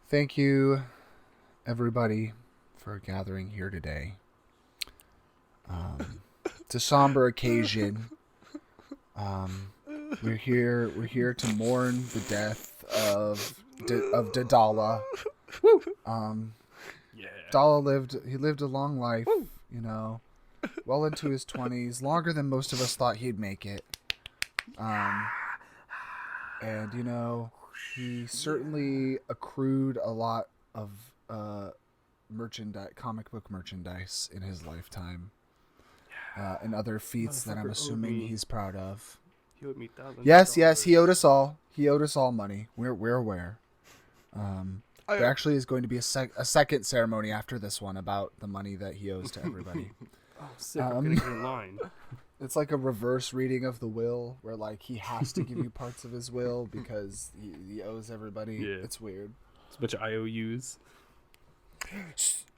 Thank you, everybody, for gathering here today. It's a somber occasion. We're here to mourn the death of Dala. Dala lived a long life, well into his 20s, longer than most of us thought he'd make it. And he certainly accrued a lot of comic book merchandise in his lifetime, and other feats that I'm assuming he's proud of. He owed me thousands. Yes, he owed us all. He owed us all money. We're aware. There actually is going to be a second ceremony after this one about the money that he owes to everybody. Oh, sick! I'm getting in line. It's like a reverse reading of the will, where like he has to give you parts of his will because he owes everybody. Yeah. It's weird. It's a bunch of IOUs.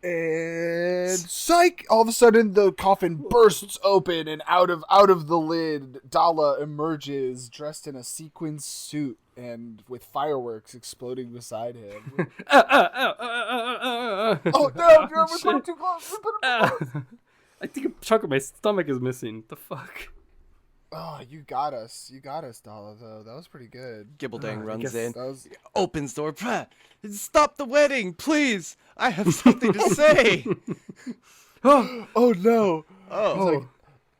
And psych! All of a sudden, the coffin bursts open, and out of the lid, Dala emerges dressed in a sequin suit and with fireworks exploding beside him. Oh no! We put him too close. I think a chunk of my stomach is missing. The fuck? Oh, you got us, Dala, though. That was pretty good. Gibbledang runs in, opens door. Stop the wedding, please! I have something to say! Oh no! Oh. Like,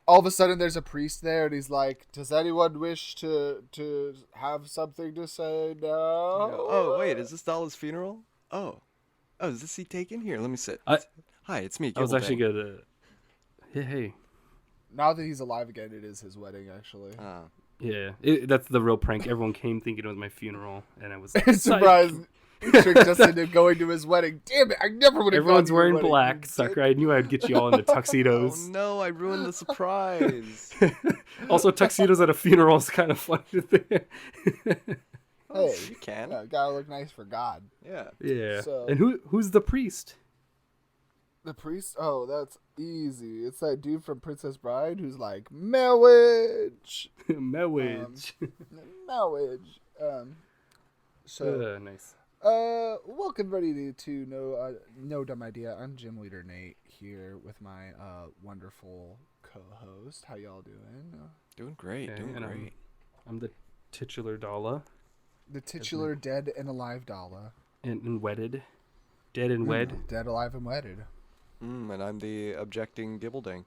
all of a sudden there's a priest there, and he's like, does anyone wish to have something to say now? Oh, wait, is this Dala's funeral? Oh, is this seat taken? Here, let me sit. Hi, it's me, Gibbledang. I was actually good. Hey. Now that he's alive again, it is his wedding, actually. Yeah, that's the real prank. Everyone came thinking it was my funeral, and I was surprised. He tricked us into going to his wedding. Damn it, I never would have. Everyone's wearing black, sucker. I knew I'd get you all in the tuxedos. Oh no, I ruined the surprise. Also, tuxedos at a funeral is kind of funny to think. Hey, you can. Yeah, gotta look nice for God. Yeah. So, and who's the priest? The priest? Oh, that's easy. It's that dude from Princess Bride who's like, marriage. Marriage. Marriage. So nice. Welcome everybody to No Dumb Idea. I'm GymleaderNate here with my wonderful co-host. How y'all doing? Doing great. Okay, I'm the titular Dala. The titular dead and alive Dala. And wedded. Dead and wed. Dead, alive, and wedded. And I'm the objecting Gibbledang.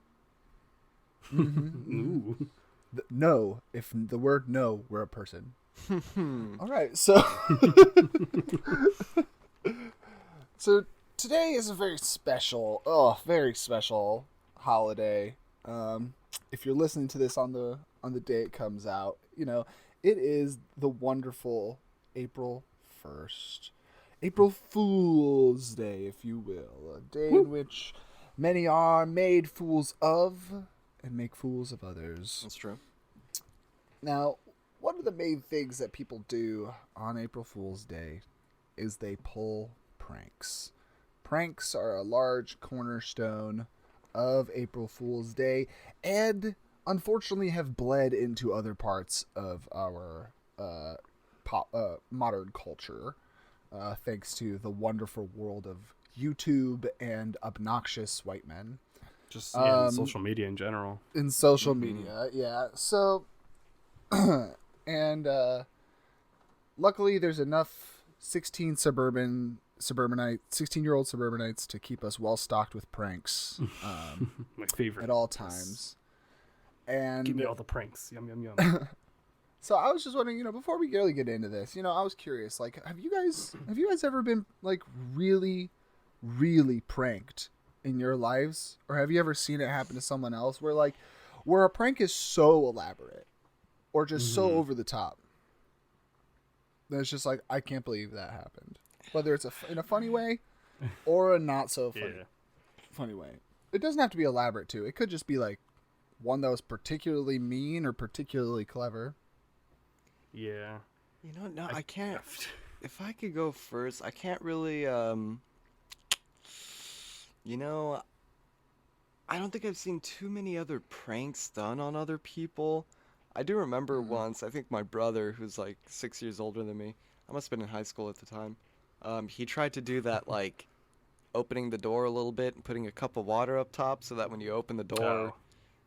Ooh. No, if the word no were a person. All right, so today is a very special holiday. If you're listening to this on the day it comes out, it is the wonderful April 1st. April Fool's Day, if you will. A day in which many are made fools of and make fools of others. That's true. Now, one of the main things that people do on April Fool's Day is they pull pranks. Pranks are a large cornerstone of April Fool's Day and unfortunately have bled into other parts of our modern culture. Thanks to the wonderful world of YouTube and obnoxious white men. Just social media in general. In social media, yeah. So, and luckily there's enough 16-year-old suburbanites to keep us well stocked with pranks. My favorite. At all times. And give me all the pranks. Yum, yum, yum. So I was just wondering, before we really get into this, I was curious, like, have you guys ever been like really, really pranked in your lives, or have you ever seen it happen to someone else? Where like where a prank is so elaborate or just so Mhm. over the top that it's just like, I can't believe that happened. Whether it's in a funny way or a not so funny way. It doesn't have to be elaborate too. It could just be like one that was particularly mean or particularly clever. Yeah. You know, no, I can't. If I could go first, I can't really. You know, I don't think I've seen too many other pranks done on other people. I do remember once, I think my brother, who's like 6 years older than me, I must have been in high school at the time. He tried to do that, like opening the door a little bit and putting a cup of water up top so that when you open the door,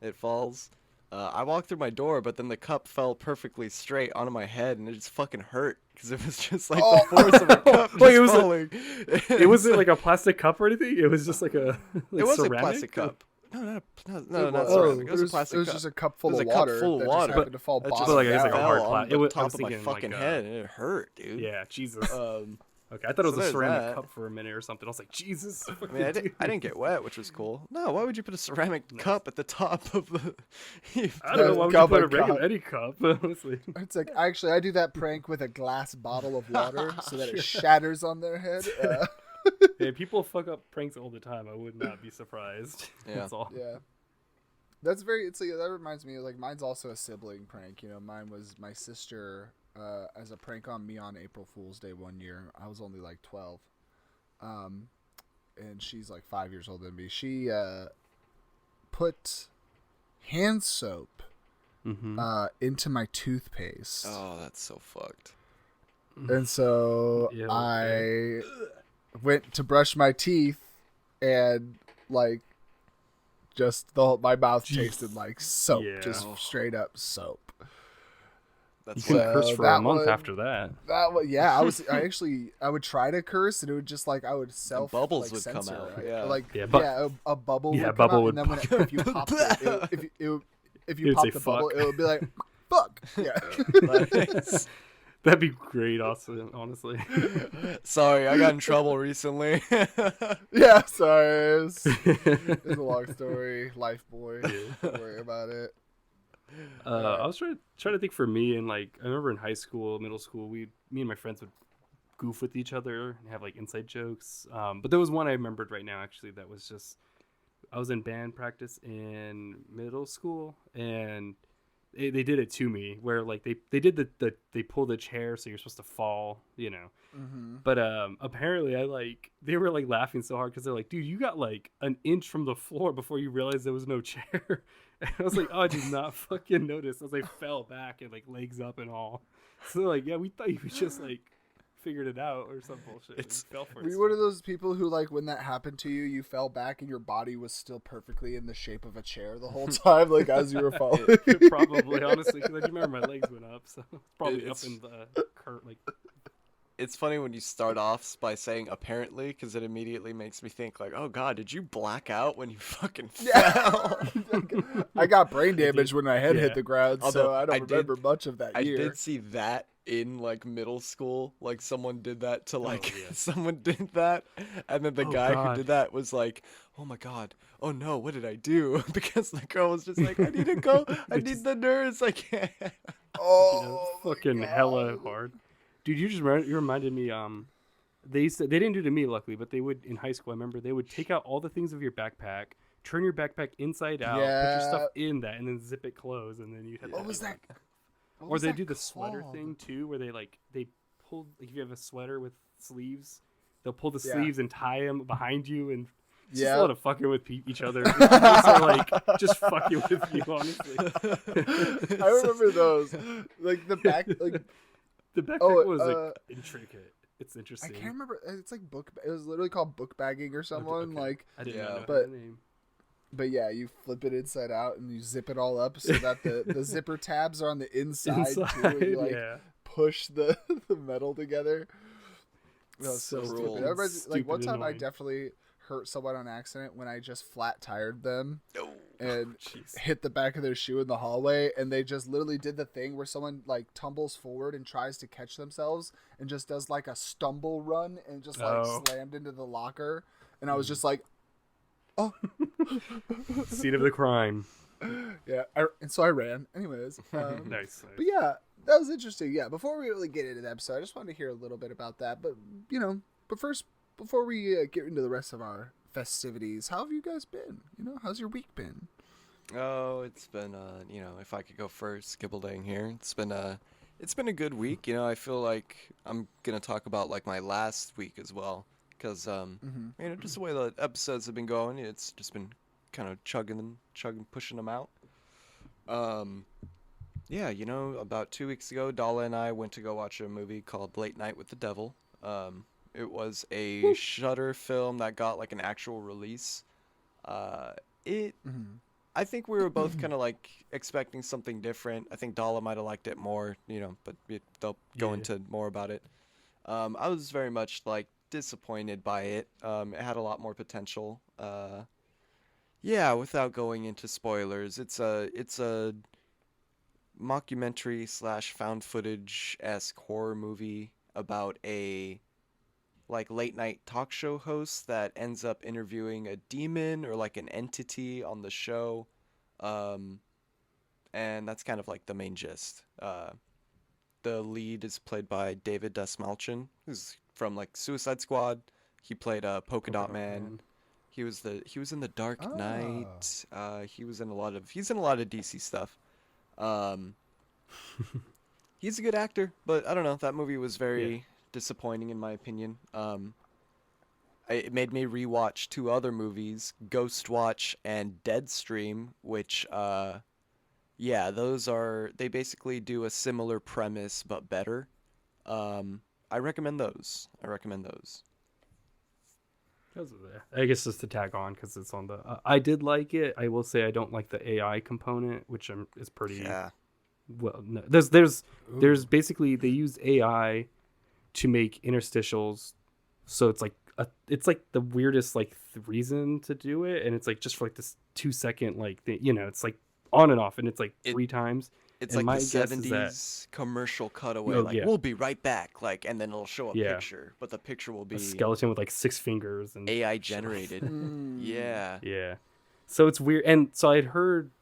it falls. I walked through my door, but then the cup fell perfectly straight onto my head, and it just fucking hurt because it was just like the force of a cup just Wait, it was falling. It wasn't like a plastic cup or anything. It was just like a. Like It was ceramic? a plastic cup. No, not was. ceramic. It was a It plastic was cup. just a cup It full was of a cup water full of that water. just happened to fall That bottom just like, it was like a fell hard on plat- the it was- I top was of my thinking, fucking like, head, and it hurt, dude. Yeah, Jesus. Um, Okay, I thought it was so a there's ceramic that. cup for a minute or something. I was like, Jesus. I mean, I didn't get wet, which was cool. No, why would you put a ceramic cup at the top of the? I don't know why would you Cup put a of regular cup. any cup, honestly. It's like, actually, I do that prank with a glass bottle of water so that it shatters on their head. Yeah, people fuck up pranks all the time. I would not be surprised. Yeah. That's all. Yeah. That's very, it's like, that reminds me, like, mine's also a sibling prank. You know, mine was my sister, as a prank on me on April Fool's Day one year. I was only like 12. And she's like 5 years older than me. She, put hand soap, into my toothpaste. Oh, that's so fucked. And so Yeah, I went to brush my teeth and like just my mouth tasted like soap, Yeah. just straight up soap. You That's couldn't wet. curse for a that month one- after that. That was, yeah, I would try to curse and it would just like I would self bubbles like, would come censor, out, right? yeah. Like Yeah, a bubble yeah, would bubble come out, would and then if you popped it, if you You'd popped say the bubble, fuck. it would be like fuck. Yeah. Nice. That'd be great, also, honestly. Sorry, I got in trouble recently. Yeah, sorry. It's a long story. Life boy. Don't worry about it. I was trying to think for me, and like I remember in high school, middle school, me and my friends would goof with each other and have like inside jokes. But there was one I remembered right now actually that was just I was in band practice in middle school, and they did it to me where like they did they pull the chair so you're supposed to fall, you know. Mm-hmm. But apparently they were like laughing so hard because they're like, dude, you got like an inch from the floor before you realized there was no chair. And I was like, oh, I did not fucking notice. I was like, fell back and like legs up and all. So they're like, yeah, we thought you just like figured it out or some bullshit. It's- fell for Were it. you one of those people who, like, when that happened to you, you fell back and your body was still perfectly in the shape of a chair the whole time, like, as you were falling? Probably, honestly, because I remember my legs went up, so probably It's- up in the curve, like. It's funny when you start off by saying apparently, because it immediately makes me think like, oh god, did you black out when you fucking fell? I got brain damage when my head Yeah. hit the ground, so Although I don't I did- remember much of that I year. did see that in like middle school, like someone did that to like yeah. someone did that, and then the Oh, guy God. who did that was like, oh my god, oh no, what did I do? Because the girl was just like, I need to go, I need the nurse, I can't. Oh, my Fucking God. hella hard, dude. You reminded me. They didn't do it to me, luckily, but they would in high school. I remember they would take out all the things of your backpack, turn your backpack inside out, put your stuff in that, and then zip it closed, and then you had. What was that? What Or was they that do the sweater called? thing too, where they pull, like, if you have a sweater with sleeves, they'll pull the Yeah. sleeves and tie them behind you, and it's just Yeah. a lot of fucking with each other. So like just fucking with you, honestly. I remember those. Like, the back, like, The backpack Oh, was like intricate. It's I interesting. can't remember. It's like it was literally called book bagging or someone. Okay. Like, I didn't Yeah. know But- the name. but yeah, you flip it inside out and you zip it all up so that the zipper tabs are on the inside, too. And you like yeah. push the metal together. That was so So stupid. cool. Everybody's, like, one Stupid time I annoying. definitely hurt someone on accident when I just flat tired them and Jeez. hit the back of their shoe in the hallway, and they just literally did the thing where someone like tumbles forward and tries to catch themselves and just does like a stumble run and just like Oh. slammed into the locker, and I was just like, oh Scene of the crime. Yeah, and so I ran. Anyways, Nice. but yeah, that was interesting. Yeah, before we really get into the episode, I just wanted to hear a little bit about that. But but first, before we get into the rest of our festivities, how have you guys been? How's your week been? Oh, it's been if I could go first, Gibbledang here. It's been a good week. I feel like I'm gonna talk about like my last week as well, because just the way the episodes have been going, it's just been kind of chugging, pushing them out. Yeah, about 2 weeks ago, Dala and I went to go watch a movie called Late Night with the Devil. It was a Shudder film that got like an actual release. It I think we were both kind of like expecting something different. I think Dala might have liked it more, but they'll go into more about it. I was very much like disappointed by it. It had a lot more potential. Yeah, without going into spoilers, it's a mockumentary / found footage-esque horror movie about a like late night talk show host that ends up interviewing a demon or like an entity on the show. And that's kind of like the main gist. The lead is played by David Desmalchin, who's from like Suicide Squad. He played Polka Dot Man. He was in The Dark Knight. He's in a lot of DC stuff. He's a good actor, but I don't know. That movie was very disappointing in my opinion. It made me rewatch two other movies, Ghost Watch and Deadstream, which they basically do a similar premise but better. I recommend those. I guess just to tag on because it's on the. I did like it. I will say I don't like the AI component, which is pretty. Yeah. Well, no, there's basically they use AI to make interstitials, so it's like the weirdest like reason to do it, and it's like just for like this 2-second like thing, it's like on and off, and it's like three times. It's like the 70s commercial cutaway, we'll be right back, like, and then it'll show a picture, but the picture will be a skeleton with like 6 fingers and AI generated. Yeah. So it's weird, and so I'd heard,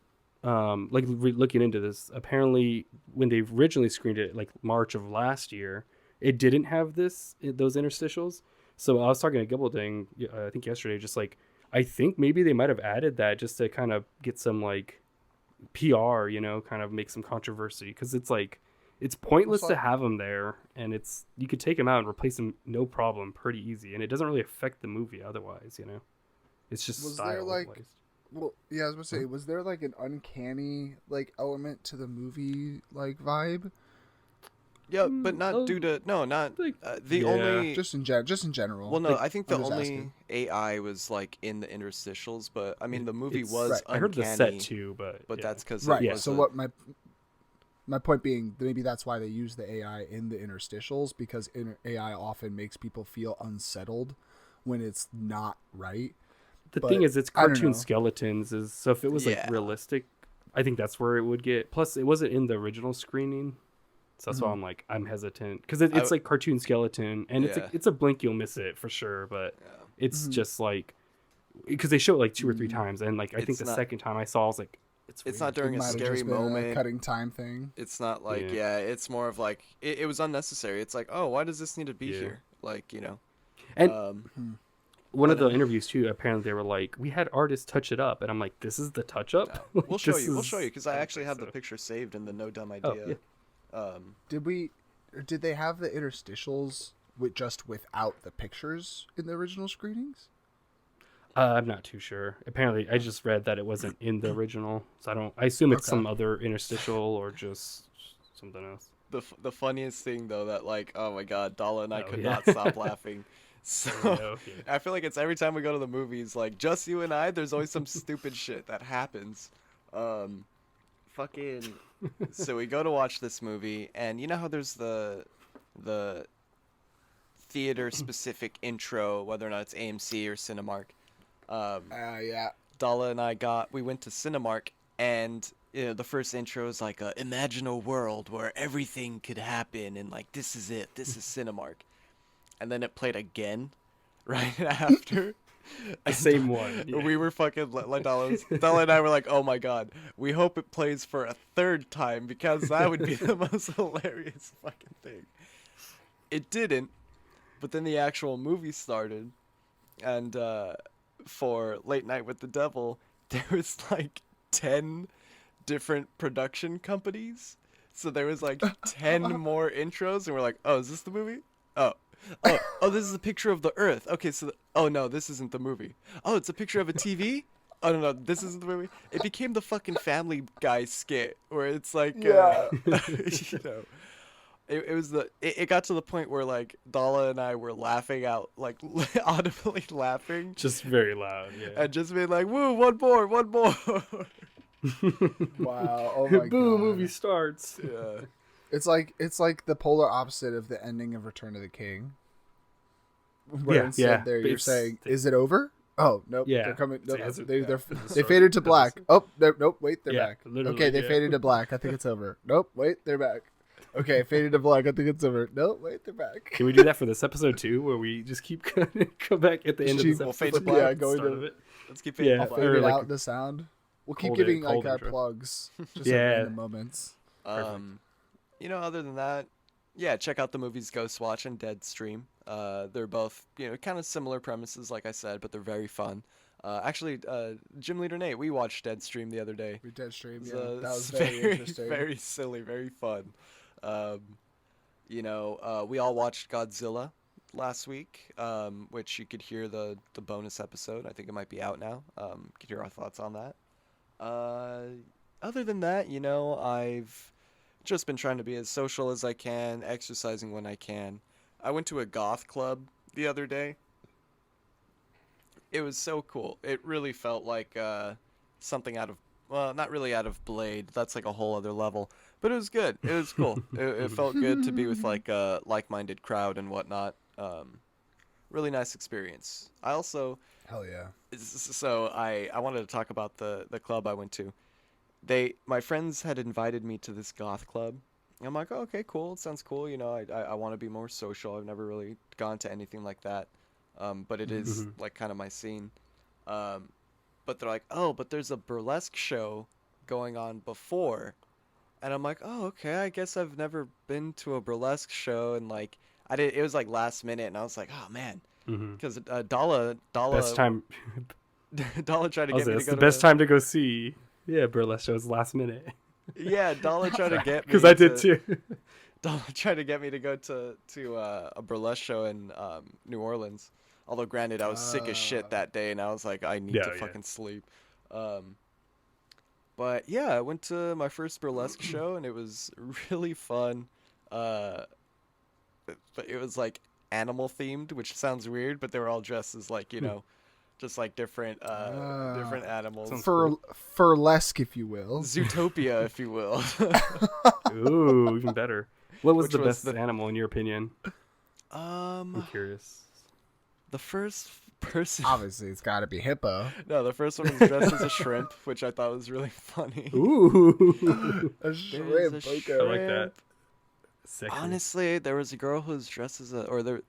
looking into this, apparently when they originally screened it, like March of last year, it didn't have those interstitials. So I was talking to Gibbledang, I think yesterday, just like I think maybe they might have added that just to kind of get some like PR, kind of make some controversy, because it's like it's pointless to have them there, and you could take them out and replace them no problem, pretty easy, and it doesn't really affect the movie otherwise. It's just style. Well, yeah, I was gonna say, was there like an uncanny like element to the movie like vibe? Yeah, but not due to only just in general. Well, no, I think the only asking. AI was like in the interstitials, but I mean the movie was uncanny. I heard the set too, but that's because what my point being, maybe that's why they use the AI in the interstitials, because AI often makes people feel unsettled when it's not right. The thing is, it's cartoon skeletons, so if it was like realistic, I think that's where it would get. Plus, it wasn't in the original screening. So that's why I'm hesitant, because it's like cartoon skeleton, and it's a blink you'll miss it for sure, but it's just like, because they show it like 2 or 3 times, and like I think the second time I saw, I was like, it's not during a scary moment, a cutting time thing. It's not like it's more of like it was unnecessary. It's like, oh, why does this need to be here? Like and one of the interviews too, apparently they were like, we had artists touch it up, and I'm like, this is the touch up. Like, we'll show you because I actually have the picture saved in the No Dumb Idea. Oh, yeah. Did they have the interstitials without the pictures in the original screenings? I'm not too sure. Apparently, I just read that it wasn't in the original, so I assume it's some other interstitial or just something else. The funniest thing though, that like, oh my god, Dala and I could not stop laughing. So I feel like it's every time we go to the movies, like just you and I, there's always some stupid shit that happens. So we go to watch this movie, and you know how there's the theater specific intro, whether or not it's AMC or Cinemark. Dala and we went to Cinemark, and the first intro is like imagine a world where everything could happen, and like this is it, this is Cinemark. And then it played again right after. The same one. Yeah. We were fucking like Dala and I were like, oh my god, we hope it plays for a third time because that would be the most hilarious fucking thing. It didn't, but then the actual movie started, and for Late Night with the Devil, there was like 10 different production companies. So there was like 10 more intros, and we're like, oh, is this the movie? Oh, this is a picture of the Earth. Okay, so oh no, this isn't the movie. Oh, it's a picture of a TV. Oh no, this isn't the movie. It became the fucking Family Guy skit where it's like, Yeah. you know, it got to the point where like Dala and I were laughing out, like audibly laughing, Just very loud. Yeah. and just being like, woo, one more. Wow. Oh my Boom! god. Movie starts. Yeah. It's like the polar opposite of the ending of Return of the King. Where instead there you're saying, "Is it over?" Oh nope. Yeah. They're coming. No, It's- they it's- faded to it's- black. Oh nope. Wait, they're Yeah, back. literally, Okay, they yeah. faded to black. I think it's over. Nope. Wait, they're back. Okay, faded to black. I think it's over. Nope. Wait, they're back. Can we do that for this episode too, where we just keep come back at the end of this We'll episode? fade to the black. Going start to- of it. Let's keep Yeah. it. I'll fade Or it like out the sound. We'll keep cold giving cold like our intro. plugs. Just Yeah. at random moments. You know, other than that, yeah, check out the movies Ghost Watch and Deadstream. They're both, you know, kind of similar premises, like I said, but they're very fun. Actually, GymleaderNate, we watched Deadstream the other day. We dead stream. It's, Yeah, that was it's very interesting. very silly, very fun. You know, we all watched Godzilla last week, which you could hear the bonus episode. I think it might be out now. You could hear our thoughts on that. Other than that, you know, I've just been trying to be as social as I can, exercising when I can. I went to a goth club the other day. It was so cool. It really felt like something out of, well, not really out of Blade. That's like a whole other level. But it was good. It was cool. It felt good to be with like a like-minded crowd and whatnot. Really nice experience. I also, Hell yeah. so I wanted to talk about the club I went to. My friends had invited me to this goth club. I'm like, oh, okay, cool. It sounds cool. You know, I want to be more social. I've never really gone to anything like that. But it is like kind of my scene. But they're like, oh, but there's a burlesque show going on before. And I'm like, oh, okay. I guess I've never been to a burlesque show. And like, it was like last minute. And I was like, oh man. Because Dala, Best time. Dala tried to get me to It's go the to best time to go see. Yeah, burlesque shows last minute. Yeah, Dala tried to get me Because I did too. Dala tried to get me to go to a burlesque show in New Orleans. Although, granted, I was sick as shit that day, and I was like, I need to fucking sleep. But yeah, I went to my first burlesque show, and it was really fun. But it was like animal themed, which sounds weird, but they were all dressed as like, you know, just like different animals. Burlesque, if you will. Zootopia, if you will. Ooh, even better. What was Which the was best animal in your opinion? Um, I'm curious. the first person. Obviously, it's got to be hippo. No, the first one was dressed as a shrimp, which I thought was really funny. Ooh, A There's shrimp. a Okay. I like that. shrimp. Sexy. Honestly, there was a girl who was dressed as a, or there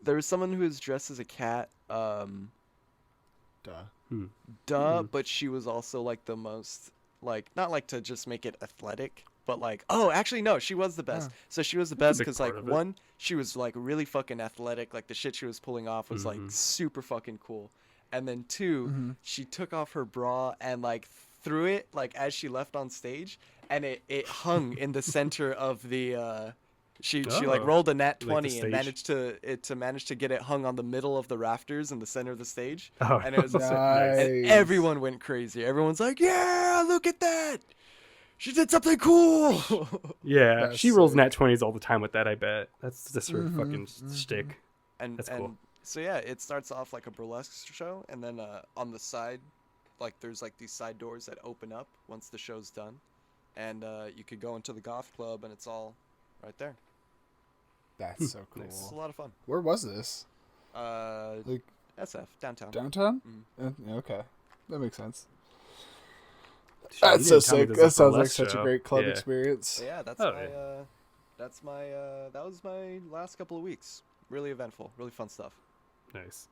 was someone who was dressed as a cat. Duh. But she was also like the most, like, not like to just make it athletic, but like, oh, actually no, she was the best. Huh. So she was the That's best a big because like part of it. one, she was like really fucking athletic, like the shit she was pulling off was like Mhm. super fucking cool. And then 2, Mhm. she took off her bra and like threw it like as she left on stage, and it hung in the center of the she like Oh, rolled a nat the 20 and stage. managed to get it hung on the middle of the rafters in the center of the stage. Oh, And it was Nice. and everyone went crazy. Everyone's like, "Yeah, look at that! She did something cool!" Yeah, That's she rolls sick. nat 20s all the time with that. I bet that's just her Mhm, fucking mhm. shtick. and That's and cool. so yeah, it starts off like a burlesque show, and then on the side, like there's like these side doors that open up once the show's done, and you could go into the goth club, and it's all right there. That's so cool. It's a lot of fun. Where was this? Like SF downtown. Downtown? Mm. Okay. That makes sense. Shit, That's you so didn't tell me sick. there's That sounds like burlesque such a show. great club Yeah. experience. So yeah, that's Oh, my that was my last couple of weeks. Really eventful, really fun stuff. Nice.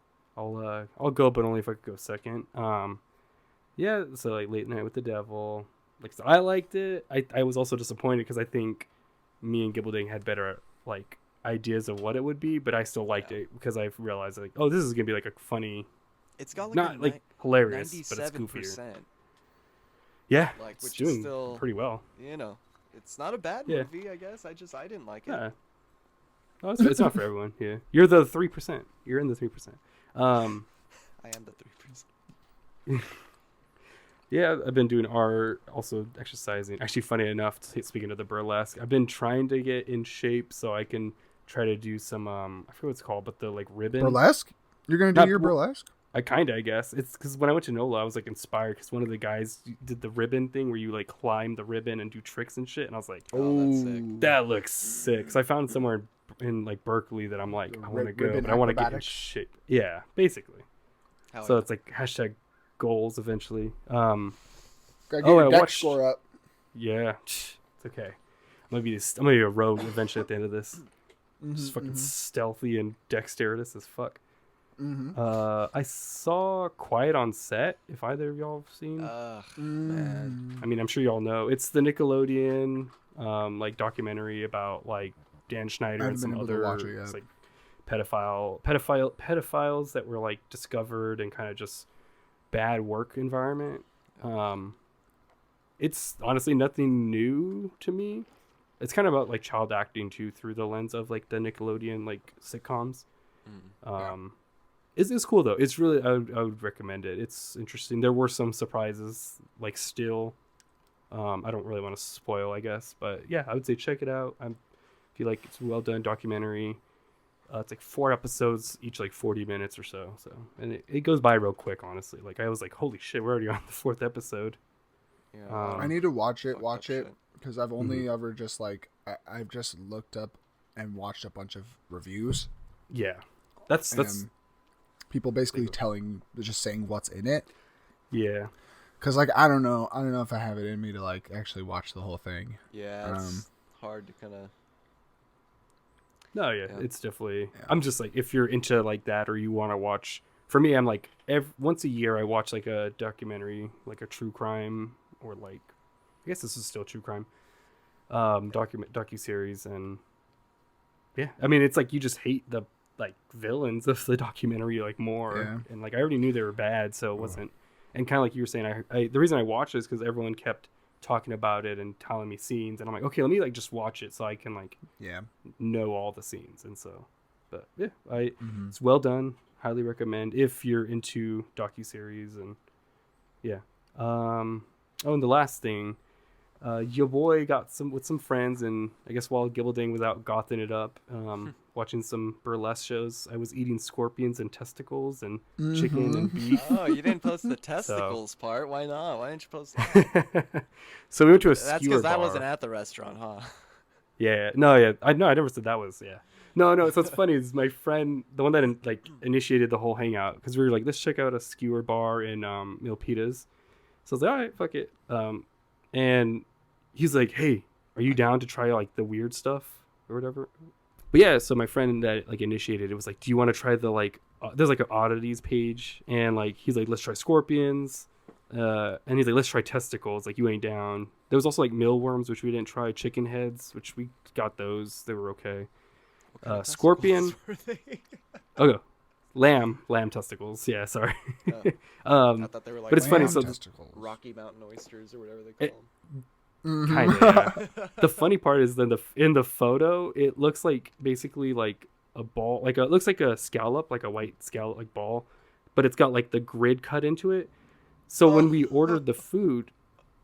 I'll go, but only if I could go second. Yeah, so like Late Night with the Devil. Like, so I liked it. I was also disappointed because I think me and Gibbledang had better like ideas of what it would be, but I still liked it because I realized like, oh, this is gonna be like a funny. It's got like not like hilarious, but it's 97%. goofier. Yeah, Like, it's which doing is still pretty well. You know, it's not a bad Yeah. movie, I guess. I didn't like it. Yeah. Oh, it's not for everyone. Yeah, you're the 3%. You're in the 3%. I am the 3%. Yeah, I've been doing art, also exercising. Actually, funny enough, speaking of the burlesque, I've been trying to get in shape so I can try to do some I forget what it's called, but the like ribbon Burlesque? You're gonna do your burlesque? I guess it's because when I went to NOLA, I was like inspired because one of the guys did the ribbon thing where you like climb the ribbon and do tricks and shit, and I was like, Oh, that's sick. that looks sick. So I found somewhere in like Berkeley that I'm like, I want to go, ribbon but I want to get in acrobatics? shape. Yeah, basically. Hell So yeah. it's like hashtag goals eventually. Gotta get Oh, your I deck watched- score up. Yeah, it's okay. I'm gonna be a rogue eventually at the end of this. Just fucking stealthy and dexterous as fuck. I saw Quiet on Set. If either of y'all have seen, Ugh, man. I mean, I'm sure y'all know. It's the Nickelodeon like documentary about like Dan Schneider I and haven't some been able to other watch it yet. like pedophiles that were like discovered in kind of just bad work environment. It's honestly nothing new to me. It's kind of about like child acting too through the lens of like the Nickelodeon like sitcoms. It's cool though. It's really I would recommend it. It's interesting. There were some surprises like still. I don't really want to spoil, I guess, but yeah, I would say check it out. I feel like it's a well done documentary. It's like 4 episodes, each like 40 minutes or so. And it goes by real quick, honestly. Like I was like, holy shit, we're already on the 4th episode. Yeah, I need to watch it, fucked up shit. because I've only ever just like I've just looked up and watched a bunch of reviews. Yeah, that's And people basically just saying what's in it. yeah. Because like I don't know if I have it in me to like actually watch the whole thing. Yeah, it's hard to kind of. No, yeah, Yeah. it's definitely. Yeah. I'm just like if you're into like that or you want to watch. For me, I'm like once a year I watch like a documentary, like a true crime or like I guess this is still true crime, docuseries, and yeah, I mean it's like you just hate the like villains of the documentary like more, Yeah. and like I already knew they were bad, so it wasn't. And kind of like you were saying, I the reason I watched it is because everyone kept talking about it and telling me scenes, and I'm like, okay, let me like just watch it so I can like Yeah. know all the scenes. And so, but yeah, it's well done. Highly recommend if you're into docuseries. And yeah. And the last thing, your boy got with some friends, and I guess while Gibbledang was out gothing it up, watching some burlesque shows, I was eating scorpions and testicles and chicken and beef. Oh, you didn't post the testicles part. Why not? Why didn't you post that? So we went to a That's skewer because that bar. wasn't at the restaurant, huh? Yeah, no, yeah, I never said that was, yeah. No, so it's funny is my friend, the one that like initiated the whole hangout, because we were like, let's check out a skewer bar in Milpitas. So I was like, all right, fuck it. And he's like, hey, are you down to try like the weird stuff or whatever? But yeah, so my friend that like initiated it was like, do you want to try the like, there's like an oddities page, and like he's like, let's try scorpions. And he's like, let's try testicles. Like, you ain't down. There was also like mealworms, which we didn't try. Chicken heads, which we got those. They were okay. What kind of Scorpion. testicles were they? Okay, lamb testicles. Yeah, sorry. I thought they were like But it's funny, Lamb so testicles. Rocky Mountain oysters or whatever they call them. kind of. Yeah. The funny part is then in the photo, it looks like basically like a ball, like it looks like a scallop, like a white scallop, like ball, but it's got like the grid cut into it. So when we ordered the food,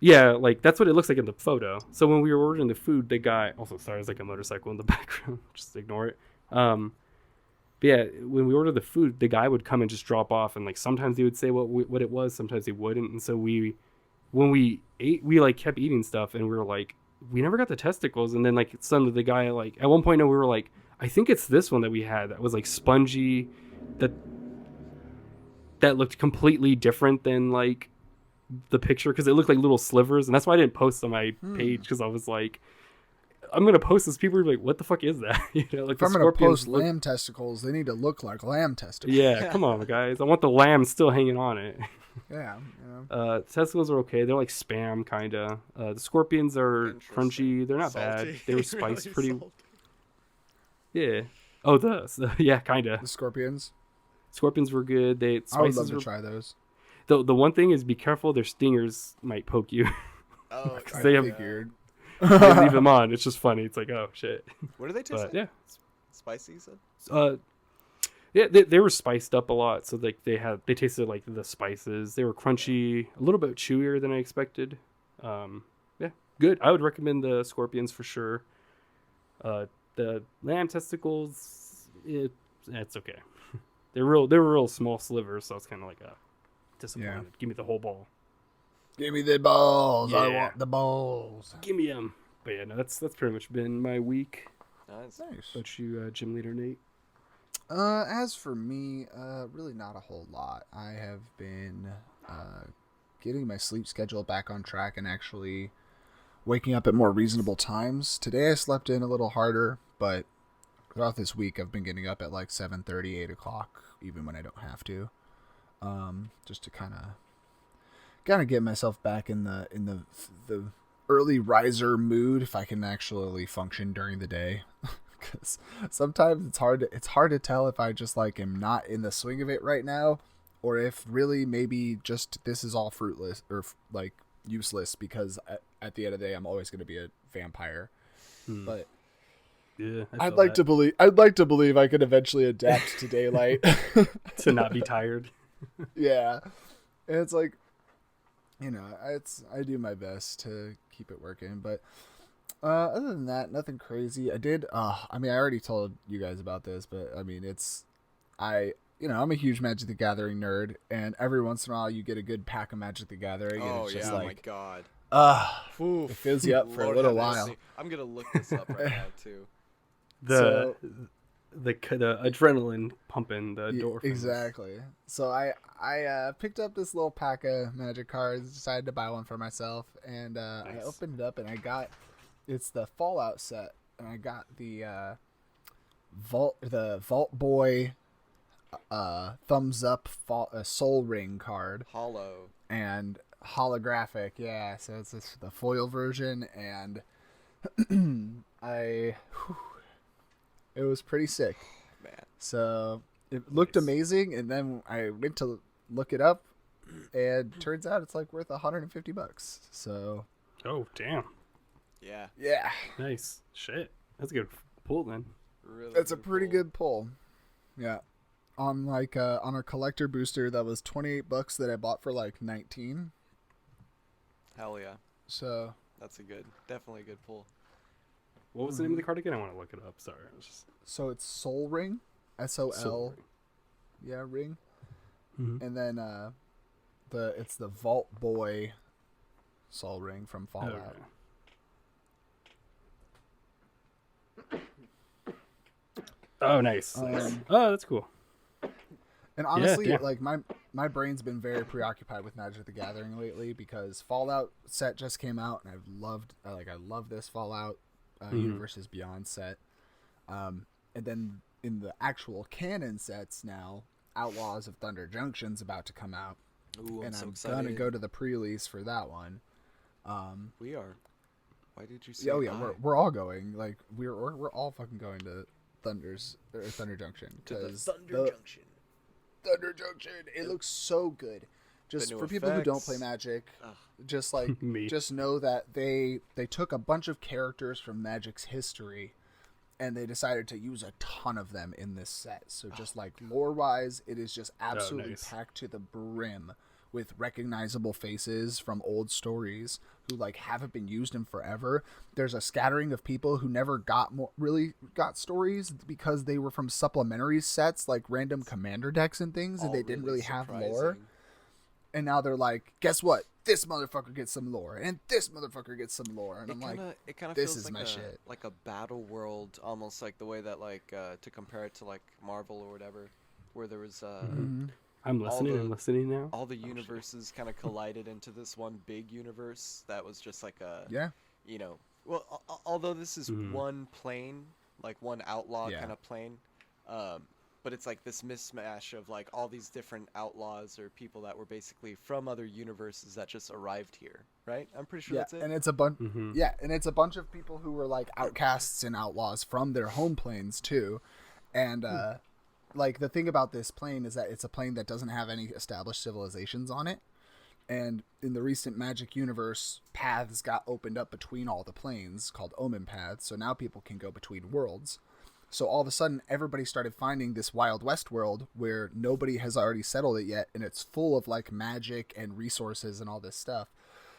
yeah, like that's what it looks like in the photo. So when we were ordering the food, the guy also, sorry, there's like a motorcycle in the background. Just ignore it. But yeah, when we ordered the food, the guy would come and just drop off, and like sometimes he would say what it was, sometimes he wouldn't. And so when we ate, we like kept eating stuff, and we were like, we never got the testicles. And then like the guy, like at one point we were like, I think it's this one that we had that was like spongy, that looked completely different than like the picture, because it looked like little slivers, and that's why I didn't post on my page, because I was like, I'm gonna post this. People are like, "What the fuck is that?" You know, like If the I'm gonna scorpions post look- lamb testicles, they need to look like lamb testicles. Yeah, come on, guys. I want the lamb still hanging on it. Yeah. You know. Testicles are okay. They're like spam, kinda. The scorpions are Interesting. crunchy. They're not Salty. bad. They were spiced Really pretty. salty. Yeah. Oh, yeah, kinda. The scorpions. Scorpions were good. I would Spices love to were. try those. The one thing is, be careful. Their stingers might poke you. Oh, I they have- figured. They leave them on. It's just funny. It's like, oh shit. What do they taste But like? yeah, Spicy, you said? yeah, they were spiced up a lot. So like they tasted like the spices. They were crunchy, a little bit chewier than I expected. Yeah, good. I would recommend the scorpions for sure. The lamb testicles, it's okay. They were real small slivers, so I was kind of like, disappointed. Yeah. Give me the whole ball. Give me the balls. I Yeah. want the balls. Give me them. But yeah, no, that's pretty much been my week. Nice. Nice. But you, Gym Leader Nate. As for me, really not a whole lot. I have been getting my sleep schedule back on track and actually waking up at more reasonable times. Today I slept in a little harder, but throughout this week I've been getting up at like 7:30, 8 o'clock, even when I don't have to. Just to kind of get myself back in the early riser mood, if I can actually function during the day. Because sometimes it's hard to tell if I just like am not in the swing of it right now, or if really maybe just this is all fruitless or like useless, because at the end of the day I'm always going to be a vampire. But Yeah, I'd like to believe I could eventually adapt to daylight. to not be tired. Yeah, and it's like, I do my best to keep it working, but other than that, nothing crazy. I did. I already told you guys about this, but I mean, I'm a huge Magic the Gathering nerd, and every once in a while you get a good pack of Magic the Gathering, and Oh, it's yeah. just Oh, my like, God. it fills you up for a Lord little have while. mercy. I'm going to look this up right now, too. The adrenaline pumping, the endorphins. Exactly. So I picked up this little pack of Magic cards, decided to buy one for myself, and I Nice. opened it up and it's the Fallout set, and I got the Vault Boy thumbs up Soul Ring card, Hollow. and holographic. Yeah, so it's the foil version, and it was pretty sick. Man. So it looked Nice. amazing, and then I went to look it up, and turns out it's like worth $150. So Oh, damn. Yeah. yeah, Nice. Shit. That's a good pull then. Really it's a pretty pull. good pull. Yeah, on a collector booster that was $28 that I bought for like 19. Hell yeah. So That's definitely a good pull. What was the name of the card again? I want to look it up. Sorry. I was just... it's Soul Ring, SOL. Soul Ring. Yeah, ring. Mhm. And then it's the Vault Boy Soul Ring from Fallout. Oh, nice. Oh, that's cool. And honestly, yeah. like my brain's been very preoccupied with Magic the Gathering lately, because Fallout set just came out, and I love this Fallout Universes Beyond set. And then in the actual canon sets now, Outlaws of Thunder Junction's about to come out, Ooh, and so I'm excited. gonna go to the pre-release for that one. We are. Why did you say Oh yeah, I? we're all going. Like we're all fucking going to Thunder Junction, To the because Thunder Junction. Thunder Junction. It looks so good. Just new for people who don't effects. play Magic, Ugh. just like Me. just know that they took a bunch of characters from Magic's history, and they decided to use a ton of them in this set. So just like lore wise, it is just absolutely nice. packed to the brim with recognizable faces from old stories who like haven't been used in forever. There's a scattering of people who never really got stories because they were from supplementary sets like random commander decks and things, and All they didn't really have lore. surprising. And now they're like, guess what? This motherfucker gets some lore, and this motherfucker gets some lore, and It I'm kind like, of it kind of this feels is like my shit. like a battle world, almost like the way that like to compare it to like Marvel or whatever, where there was I'm listening. the- I'm listening now. all the universes kind of collided into this one big universe that was just like a yeah, you know, well, although this is Mhm. one plane, like one outlaw Yeah. kind of plane, but it's like this mismatch of like all these different outlaws or people that were basically from other universes that just arrived here, right? I'm pretty sure Yeah, that's it. and it's a bunch. Mhm. Yeah, and it's a bunch of people who were like outcasts and outlaws from their home planes too, and like the thing about this plane is that it's a plane that doesn't have any established civilizations on it, and in the recent Magic universe, paths got opened up between all the planes called Omen paths, so now people can go between worlds. So all of a sudden, everybody started finding this Wild West world where nobody has already settled it yet, and it's full of like magic and resources and all this stuff.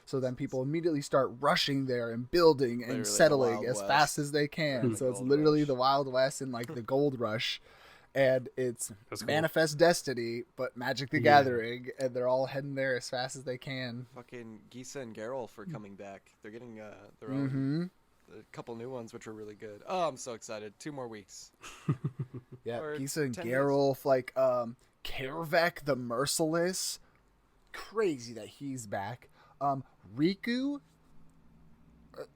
So then people immediately start rushing there and building Literally and the settling Wild as West. fast as they can. The So it's Gold literally Rush. the Wild West and like the Gold Rush. And it's That's cool. Manifest Destiny, but Magic the Yeah. Gathering, and they're all heading there as fast as they can. Fucking Gisa and Geralt for coming back. They're getting their Mm-hmm. own, a couple new ones, which are really good. Oh, I'm so excited. 2 more weeks. Yeah, Or Gisa and 10 days. Geralt, like Karavek the Merciless. Crazy that he's back. Riku.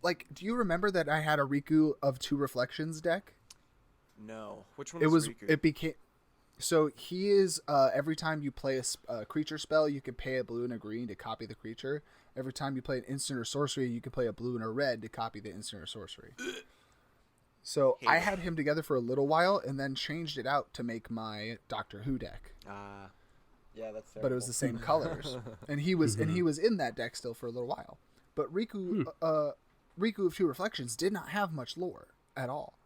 Like, do you remember that I had a Riku of 2 Reflections deck? No. Which one It was Riku? it became so he is every time you play a creature spell, you can pay a blue and a green to copy the creature. Every time you play an instant or sorcery, you can play a blue and a red to copy the instant or sorcery. So Hate I it. had him together for a little while and then changed it out to make my Doctor Who deck. Yeah, that's terrible. But it was the same colors, and he was in that deck still for a little while. But Riku of 2 Reflections did not have much lore at all,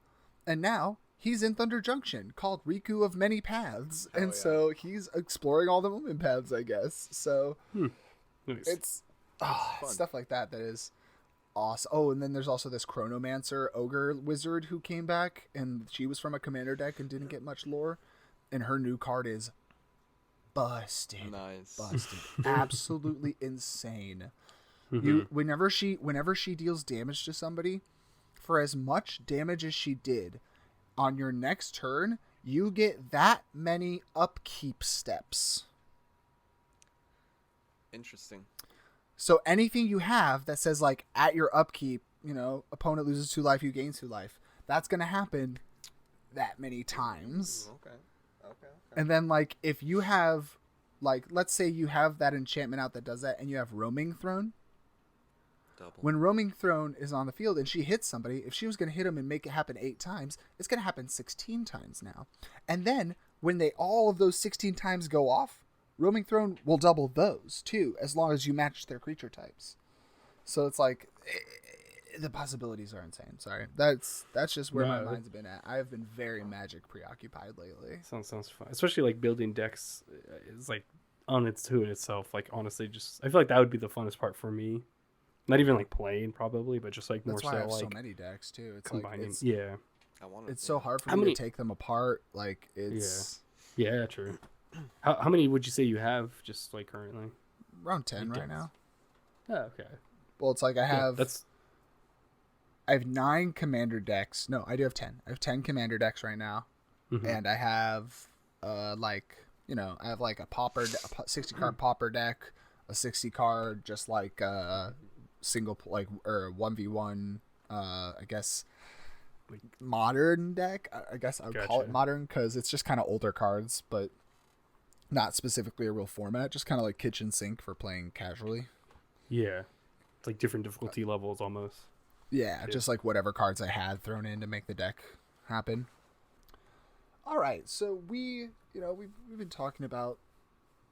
and now he's in Thunder Junction called Riku of Many Paths, Hell and yeah. so he's exploring all the movement paths, I guess. So Nice. it's fun. stuff like that is awesome. Oh, and then there's also this Chronomancer ogre wizard who came back, and she was from a commander deck and didn't get much lore, and her new card is busted. Nice. Busted. Absolutely insane. You whenever she deals damage to somebody, for as much damage as she did, on your next turn, you get that many upkeep steps. Interesting. So anything you have that says like at your upkeep, opponent loses 2 life, you gain 2 life. That's gonna happen that many times. Okay. And then, like, if you have, like, let's say you have that enchantment out that does that, and you have Roaming Throne. Double. When Roaming Throne is on the field and she hits somebody, if she was going to hit him and make it happen 8 times, it's going to happen 16 times now. And then, when all of those 16 times go off, Roaming Throne will double those, too, as long as you match their creature types. So it's like, the possibilities are insane. Sorry. That's just where my mind's been at. I have been very Magic preoccupied lately. Sounds fun. Especially like building decks is like on its to it itself. Like honestly, just I feel like that would be the funnest part for me. Not even like playing probably, but just like That's more why I so have so like many decks too. It's combining. like Yeah. I want it's so hard for How me many- to take them apart. Like it's Yeah, true. How many would you say you have just like currently? around 10 Like right decks. now. Oh, okay. Well, it's like I have That's I have 9 commander decks. No, I do have 10. I have 10 commander decks right now, and I have I have like a 60 card pauper deck, a 60 card just like single like or 1v1 I guess modern deck. I guess I would call it Gotcha. modern because it's just kind of older cards, but not specifically a real format. Just kind of like kitchen sink for playing casually. yeah. It's like different difficulty levels almost. Yeah, just like whatever cards I had thrown in to make the deck happen. All right, so we've been talking about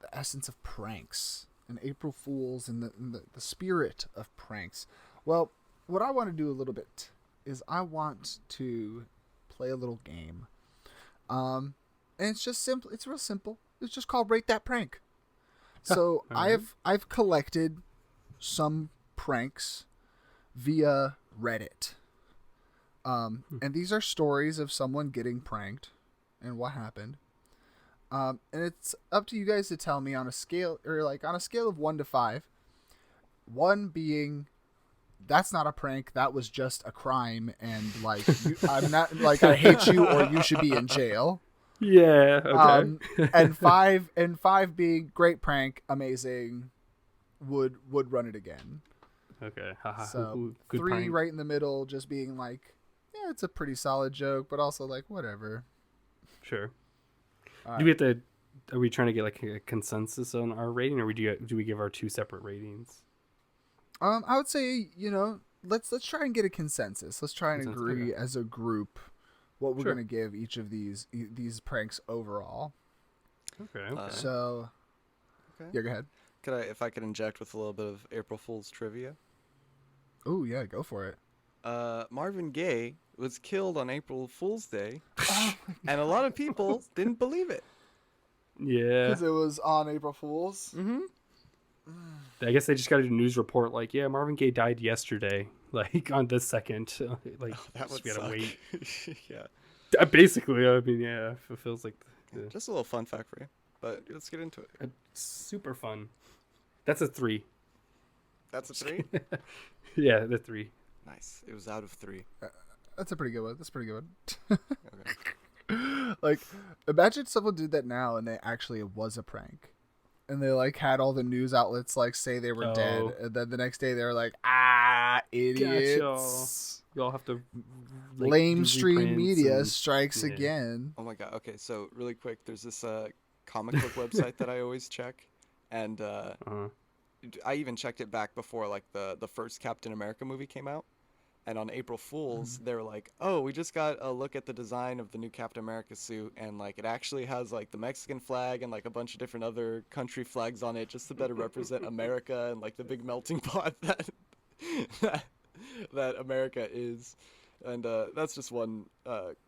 the essence of pranks and April Fools and the spirit of pranks. Well, what I want to do a little bit is I want to play a little game. And it's just simple. It's real simple. It's just called Rate That Prank. So I've collected some pranks via Reddit. And these are stories of someone getting pranked and what happened. And it's up to you guys to tell me on a scale of 1 to 5. 1 being that's not a prank, that was just a crime, and like I'm not like I hate you or you should be in jail. Yeah. Okay. And 5 being great prank, amazing, would run it again. Okay. Haha. So Good 3 prank. right in the middle, just being like, yeah, it's a pretty solid joke, but also like whatever. Sure. All Do we right. have to? Are we trying to get like a consensus on our rating, or do we give our 2 separate ratings? I would say, let's try and get a consensus. Let's try and Consensus, agree okay. as a group what we're Sure. gonna give each of these pranks overall. Okay. Okay. So Okay. yeah, go ahead. If I could inject with a little bit of April Fool's trivia? Oh yeah, go for it. Marvin Gaye was killed on April Fool's Day, Oh, and a lot of people didn't believe it. Yeah. because it was on April Fools. Mm-hmm. I guess they just got a news report like, yeah, Marvin Gaye died yesterday, like on the 2nd. Like, That would we gotta suck. wait. Yeah. Basically, I mean, yeah, it feels like Just a little fun fact for you, but let's get into it. super fun. That's a 3. That's a 3. Yeah, the 3. Nice. It was out of 3. That's a pretty good one. That's a pretty good Okay. one. Like, imagine someone did that now and it was a prank. And they like had all the news outlets like say they were dead, Oh. and then the next day they were like, idiots. Y'all have to like, Lame do stream reprints media and- strikes yeah. again. Oh my god. Okay, so really quick, there's this comic book website that I always check, and Uh-huh. I even checked it back before like the first Captain America movie came out. And on April Fools, they were like, "Oh, we just got a look at the design of the new Captain America suit, and like it actually has like the Mexican flag and like a bunch of different other country flags on it, just to better represent America and like the big melting pot that America is." And that's just one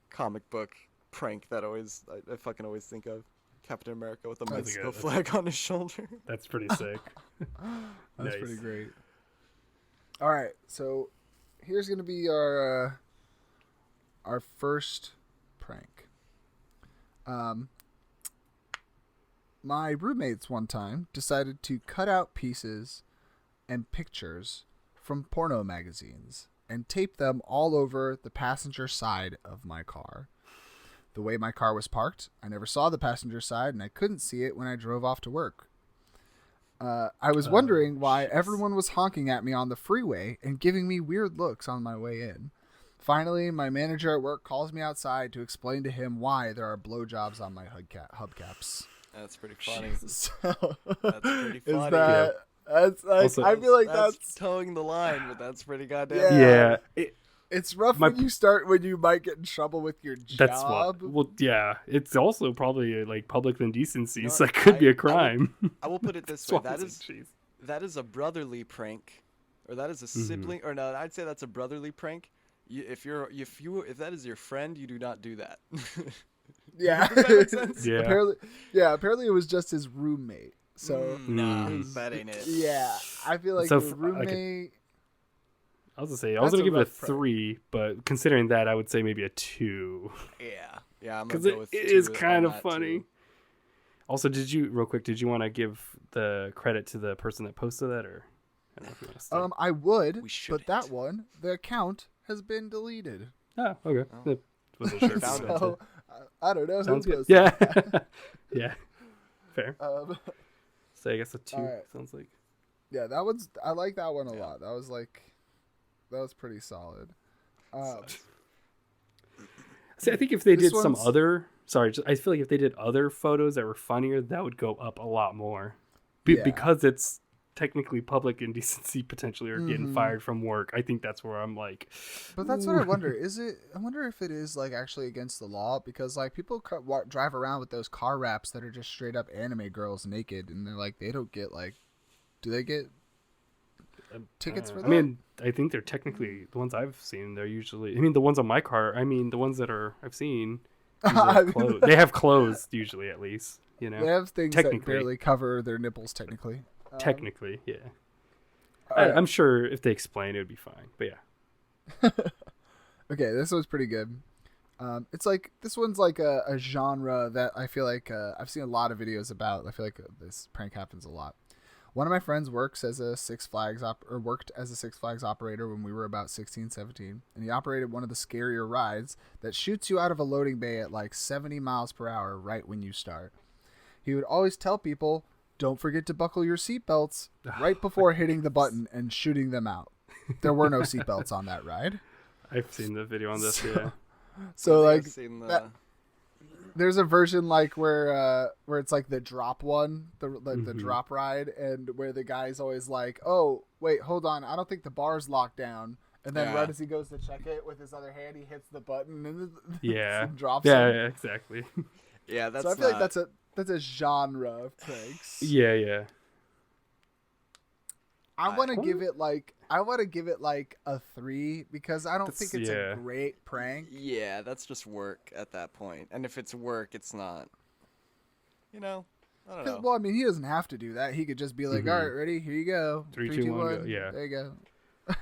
comic book prank that I fucking always think of. Captain America with a That's Mexico good. flag on his shoulder. That's pretty sick. That's Nice. pretty great. All right, so here's gonna be our first prank. My roommates one time decided to cut out pieces and pictures from porno magazines and tape them all over the passenger side of my car. The way my car was parked, I never saw the passenger side, and I couldn't see it when I drove off to work. I was wondering why jeez. everyone was honking at me on the freeway and giving me weird looks on my way in. Finally, my manager at work calls me outside to explain to him why there are blowjobs on my hubcaps. That's pretty funny. So, That's pretty is funny. that? That's like, Also- I feel like that's towing the line, but that's pretty goddamn. Yeah. Yeah, it's rough My- when you might get in trouble with your that's job. what. Well, yeah, it's also probably like public indecency, No, so that could be I a will- crime. I will put it this That's way: why I was like, jeez. that is a brotherly prank, or that is a sibling, or no, I'd say that's a brotherly prank. If that is your friend, you do not do that. Yeah. Does that make sense? Yeah. Apparently it was just his roommate. So Nah, Mm. that ain't it. yeah, I feel like So your f- like a- roommate. I was gonna say I was That's gonna a give it a rough prank. 3, but considering that, I would say maybe a 2 Yeah, I'm gonna because go it with is 2 kind on of that, funny. too. Also, did you want to give the credit to the person that posted that, or I don't know if you want to say. I would, We but that shouldn't. one, the account has been deleted. Oh, okay. Oh. I wasn't sure. if you Found wanted it. So I don't know Sounds who good. posted Yeah. that. Yeah. Fair. So I guess a 2 Alright. sounds like. Yeah, I like that one a Yeah. lot. That was pretty solid. See, I think if they This did some one's- other, I feel like if they did other photos that were funnier, that would go up a lot more. Yeah. Because it's technically public indecency potentially, or getting Mhm. fired from work. I think that's where I'm like. But that's what I ooh. wonder. I wonder if it is like actually against the law, because like people drive around with those car wraps that are just straight up anime girls naked, and they're like, they don't get like, do they get tickets for that? I mean, I think they're technically the ones I've seen. They're usually. I mean, the ones on my car. I mean, the ones that I've seen. usually have clothes. They have clothes usually, at least. You know. they have things that technically. barely cover their nipples technically. Technically, yeah. Alright. I'm sure if they explain, it would be fine. But yeah. Okay, this one's pretty good. It's like this one's like a genre that I feel like I've seen a lot of videos about. I feel like this prank happens a lot. One of my friends worked as a Six Flags operator when we were about 16, 17, and he operated one of the scarier rides that shoots you out of a loading bay at like 70 miles per hour right when you start. He would always tell people, don't forget to buckle your seatbelts right before hitting the button and shooting them out. There were no seatbelts on that ride. I've seen the video on this. Yeah. So I like think I've seen the... that, there's a version like where it's like the drop one, the drop ride, and where the guy's always like, "Oh, wait, hold on, I don't think the bar's locked down." And then right as he goes to check it with his other hand, he hits the button and and drops yeah, him. yeah, exactly. Yeah, that's So I feel like that's a genre of pranks. Yeah. I want to give it like a 3 because I don't think it's a great prank. Yeah, that's just work at that point. And if it's work, it's not. I don't know. Well, I mean, he doesn't have to do that. He could just be like, "All right, ready? Here you go. 3, 2, 1, go. Yeah. There you go."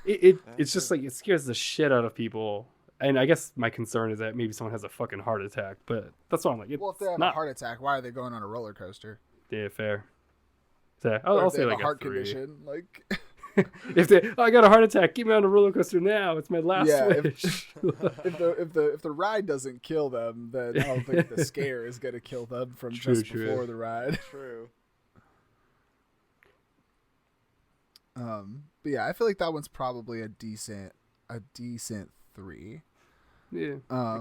It's just like it scares the shit out of people. And I guess my concern is that maybe someone has a fucking heart attack, but that's why I'm like, well, if they have a heart attack, why are they going on a roller coaster? Yeah, fair. So I'll say like a heart 3. condition, like if I got a heart attack, get me on a roller coaster now. It's my last wish. if the ride doesn't kill them, then I don't think the scare is gonna kill them from before the ride. True. But yeah, I feel like that one's probably a decent 3. Yeah, I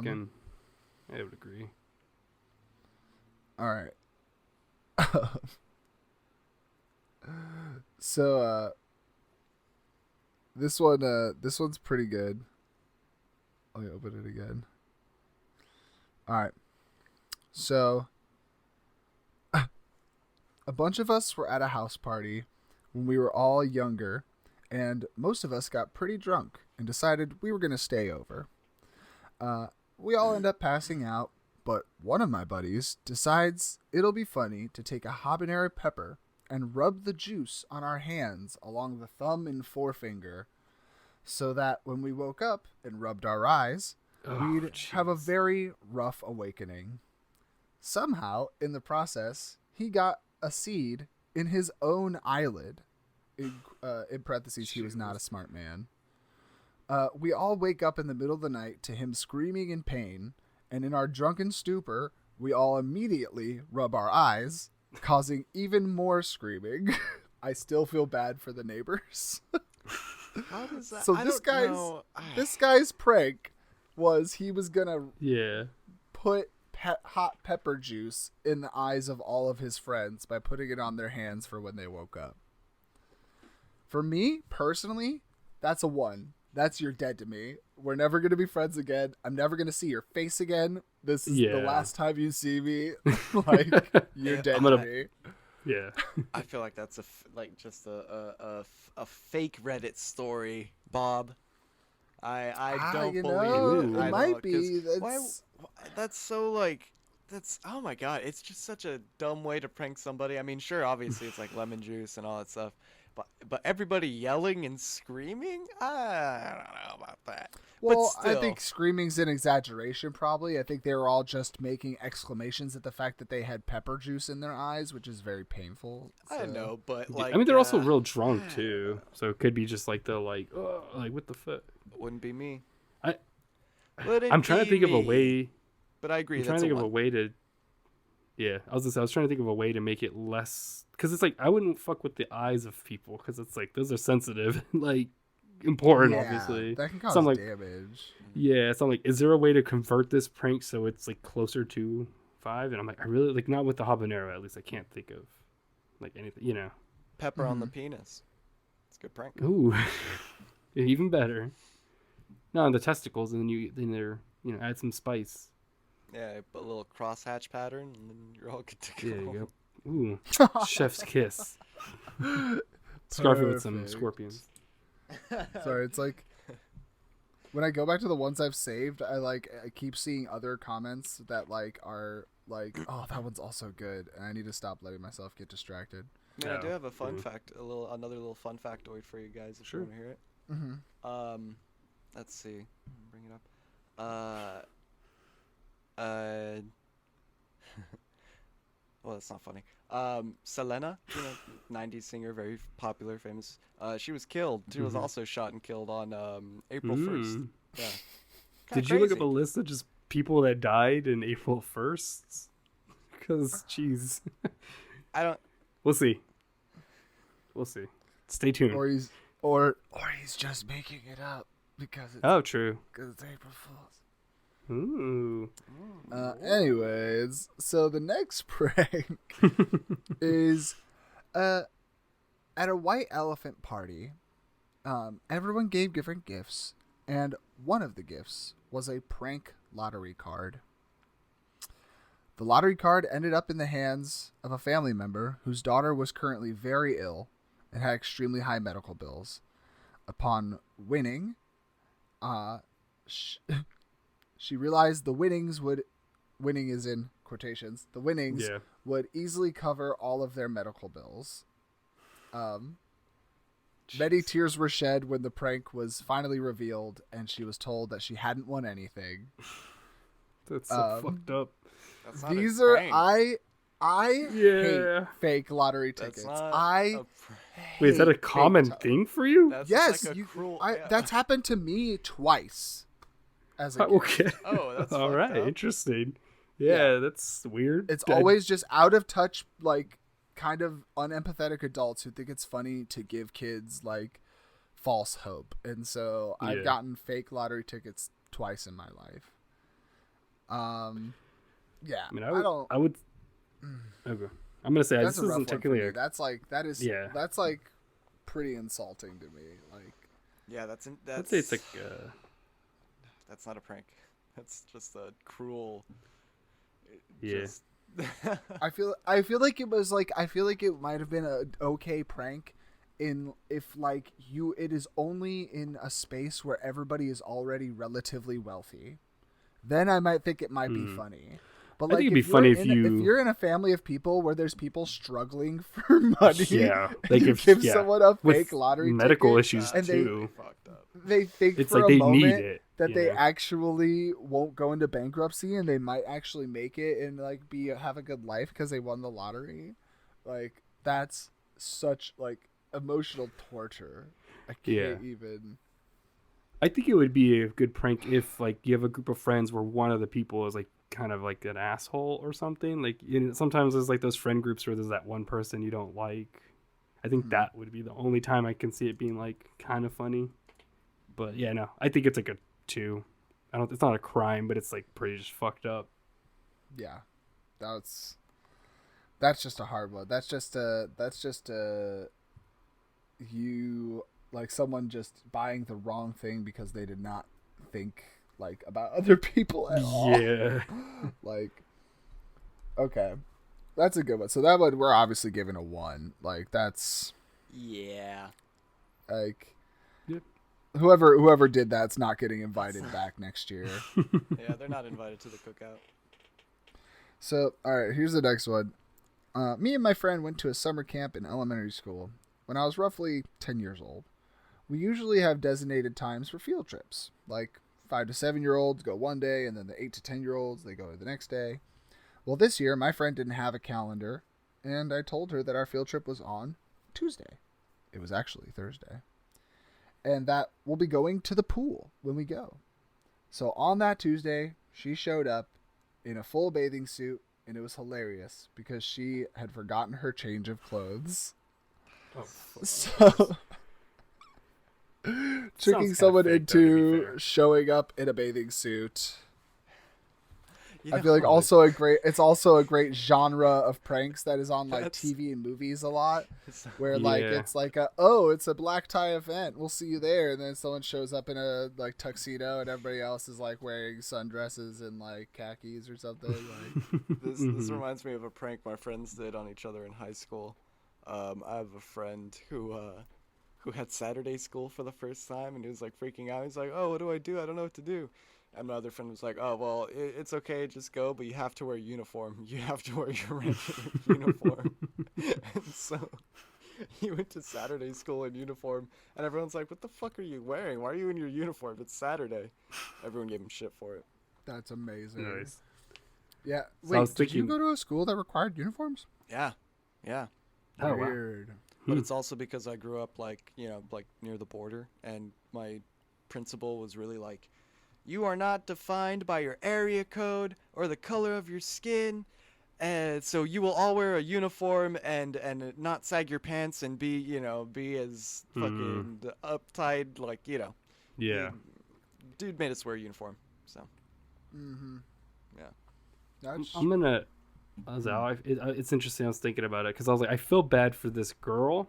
would agree. All right. So this one's pretty good. Let me open it again. All right. So a bunch of us were at a house party when we were all younger, and most of us got pretty drunk and decided we were going to stay over. We all end up passing out, but one of my buddies decides it'll be funny to take a habanero pepper and rub the juice on our hands along the thumb and forefinger so that when we woke up and rubbed our eyes, we'd have a very rough awakening. Somehow, in the process, he got a seed in his own eyelid. In parentheses, he was not a smart man. We all wake up in the middle of the night to him screaming in pain, and in our drunken stupor, we all immediately rub our eyes, causing even more screaming. I still feel bad for the neighbors. How does that? So this guy's prank was he was gonna put hot pepper juice in the eyes of all of his friends by putting it on their hands for when they woke up. For me personally, that's a 1. You're dead to me. We're never going to be friends again. I'm never going to see your face again. This is the last time you see me. Like, you're dead to me. Yeah. I feel like that's just a fake Reddit story, Bob. I don't believe it. It might be. That's so like that's oh my god! It's just such a dumb way to prank somebody. I mean, sure, obviously it's like lemon juice and all that stuff, but everybody yelling and screaming, I don't know about that. Well, I think screaming's an exaggeration. Probably, I think they were all just making exclamations at the fact that they had pepper juice in their eyes, which is very painful. So. I know, but like, I mean, they're also real drunk too, so it could be just like the like what the fuck. Wouldn't be me. I'm trying to think of a way. But I agree. I'm trying to think of a way to. Yeah, I was trying to think of a way to make it less, because it's like I wouldn't fuck with the eyes of people, because it's like those are sensitive, like important, obviously. That can cause damage. Yeah, so I'm like, is there a way to convert this prank so it's like closer to 5? And I'm like, I really like not with the habanero. At least I can't think of like anything, Pepper on the penis. It's a good prank. Ooh, even better. No, on the testicles, and then they're add some spice. Yeah, a little crosshatch pattern, and then you're all good to go. Yeah, you go. Ooh, chef's kiss. Scarf it with some scorpions. Sorry, it's like when I go back to the ones I've saved, I keep seeing other comments that are like, oh, that one's also good, and I need to stop letting myself get distracted. Yeah, I do have a fun fact, another little fun factoid for you guys if you want to hear it. Mm-hmm. Let's see, bring it up. Well, that's not funny. Selena, 90s singer, very popular, famous. She was killed. She was also shot and killed on April 1st. Yeah. Did you look up a list of just people that died in April 1st? Because, jeez. We'll see. We'll see. Stay tuned. Or he's just making it up because it's True. April Fool's. Ooh. Anyways, so the next prank is at a white elephant party. Everyone gave different gifts, and one of the gifts was a prank lottery card. The lottery card ended up in the hands of a family member whose daughter was currently very ill and had extremely high medical bills. Upon winning, she realized winning is in quotations, the winnings would easily cover all of their medical bills. Many tears were shed when the prank was finally revealed and she was told that she hadn't won anything. That's so fucked up. That's not These a are prank. I hate fake lottery tickets. Wait, is that a common thing for you? That's Yes, like a cruel. that's happened to me twice. As a kid. Okay. Oh, that's all fucked right. up. Interesting. Yeah, that's weird. It's always just out of touch, like kind of unempathetic adults who think it's funny to give kids like false hope, and so I've gotten fake lottery tickets twice in my life. Yeah. I mean, I would. Okay. I'm gonna say That's this a rough isn't one for technically me. That's like that's like pretty insulting to me. Like, Yeah, that's I'd say it's like. that's not a prank. That's just a cruel. Yeah. I feel like it was like I feel like it might have been a okay prank if like it is only in a space where everybody is already relatively wealthy. Then I might think it might be funny. But I like, think it'd be funny if you're in a family of people where there's people struggling for money, Yeah, and you give someone a fake lottery medical ticket, issues and too. they think It's for like a they moment need it that they actually won't go into bankruptcy and they might actually make it and like have a good life because they won the lottery. Like, that's such like emotional torture. I can't even. I think it would be a good prank if like you have a group of friends where one of the people is like kind of like an asshole or something. Like, sometimes there's like those friend groups where there's that one person you don't like. I think that would be the only time I can see it being like kind of funny. But yeah, no, I think it's like a 2. It's not a crime, but it's like pretty just fucked up. Yeah, that's just a hard one. That's just you like someone just buying the wrong thing because they did not think like about other people at all. Yeah. Like, okay, that's a good one. So that one we're obviously giving a 1. Like, that's like. Yep. Whoever did that's not getting invited back next year. Yeah, they're not invited to the cookout. So, all right, here's the next one. Me and my friend went to a summer camp in elementary school when I was roughly 10 years old. We usually have designated times for field trips. Like 5 to 7-year-olds go one day, and then the 8 to 10-year-olds, they go the next day. Well, this year, my friend didn't have a calendar, and I told her that our field trip was on Tuesday. It was actually Thursday. And that we'll be going to the pool when we go. So on that Tuesday, she showed up in a full bathing suit, and it was hilarious because she had forgotten her change of clothes. Oh, so tricking someone fake, though, to be into fair. showing up in a bathing suit. Yeah, I feel like it's also a great genre of pranks that is on like TV and movies a lot, where like it's like it's a black tie event, we'll see you there, and then someone shows up in a like tuxedo and everybody else is like wearing sundresses and like khakis or something. Like, this reminds me of a prank my friends did on each other in high school. I have a friend who had Saturday school for the first time, and he was like freaking out. He's like, "Oh, what do? I don't know what to do." And my other friend was like, "Oh, well, it's okay, just go, but you have to wear a uniform. You have to wear your regular uniform." And so he went to Saturday school in uniform, and everyone's like, "What the fuck are you wearing? Why are you in your uniform? It's Saturday." Everyone gave him shit for it. that's amazing. Nice. Yeah. So I was Wait, did you thinking- go to a school that required uniforms? Yeah. Oh, wow. Weird. But it's also because I grew up like near the border, and my principal was really like, "You are not defined by your area code or the color of your skin. so you will all wear a uniform and not sag your pants and be as fucking uptight, like, Yeah. dude made us wear a uniform. So Mm-hmm. yeah. That's I'm gonna. It's interesting. I was thinking about it because I was like, I feel bad for this girl,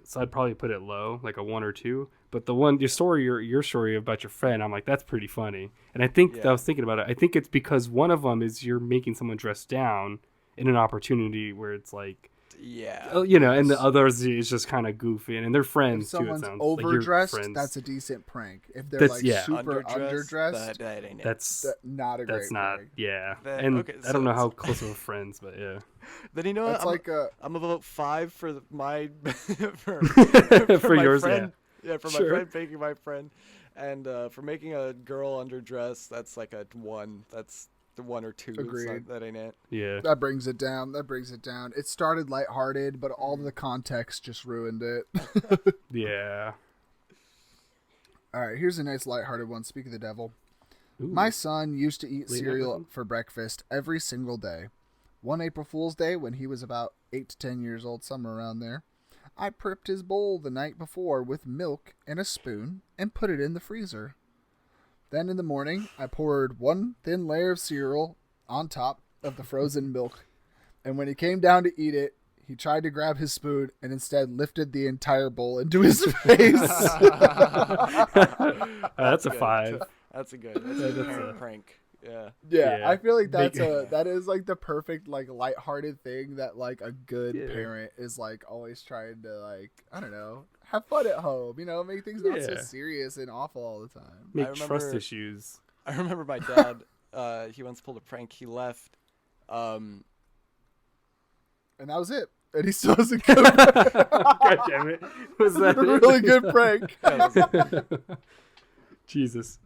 so I'd probably put it low, like a 1 or 2. But your story about your friend, I'm like, that's pretty funny. And I think I was thinking about it. I think it's because one of them is you're making someone dress down in an opportunity where it's like, Yeah. and the others is just kind of goofy, and they're if friends too. It someone's sounds like your overdressed, friends. that's a decent prank. If they're That's- like yeah. super underdressed, that ain't it. That's not a that's great not prank. yeah. That- And okay, I don't so know it's- how close we're friends, but yeah. Then you know what? That's like a I'm about 5 for my for, For my yours, friend. Yeah, for Sure. my friend pranking my friend, and for making a girl underdressed, that's like a 1. That's the 1 or 2. It's not- Agreed. that ain't it. Yeah. that brings it down. It started lighthearted, but all the context just ruined it. Yeah. All right, here's a nice lighthearted one. Speak of the devil. Ooh. My son used to eat Late night cereal version? for breakfast every single day. One April Fool's Day, when he was about 8 to 10 years old, somewhere around there, I prepped his bowl the night before with milk and a spoon and put it in the freezer. Then in the morning, I poured one thin layer of cereal on top of the frozen milk. And when he came down to eat it, he tried to grab his spoon and instead lifted the entire bowl into his face. That's a good. 5. That's a good. That's a good parent prank. Yeah. Yeah, Yeah. I feel like Make- that is like the perfect like lighthearted thing that like a good Yeah. parent is like always trying to like, I don't know, have fun at home, make things not so Yeah. serious and awful all the time. Make remember- trust issues. I remember my dad. He once pulled a prank. He left. And that was it. And he still has a good, God damn it. Was that it? really good prank. Jesus.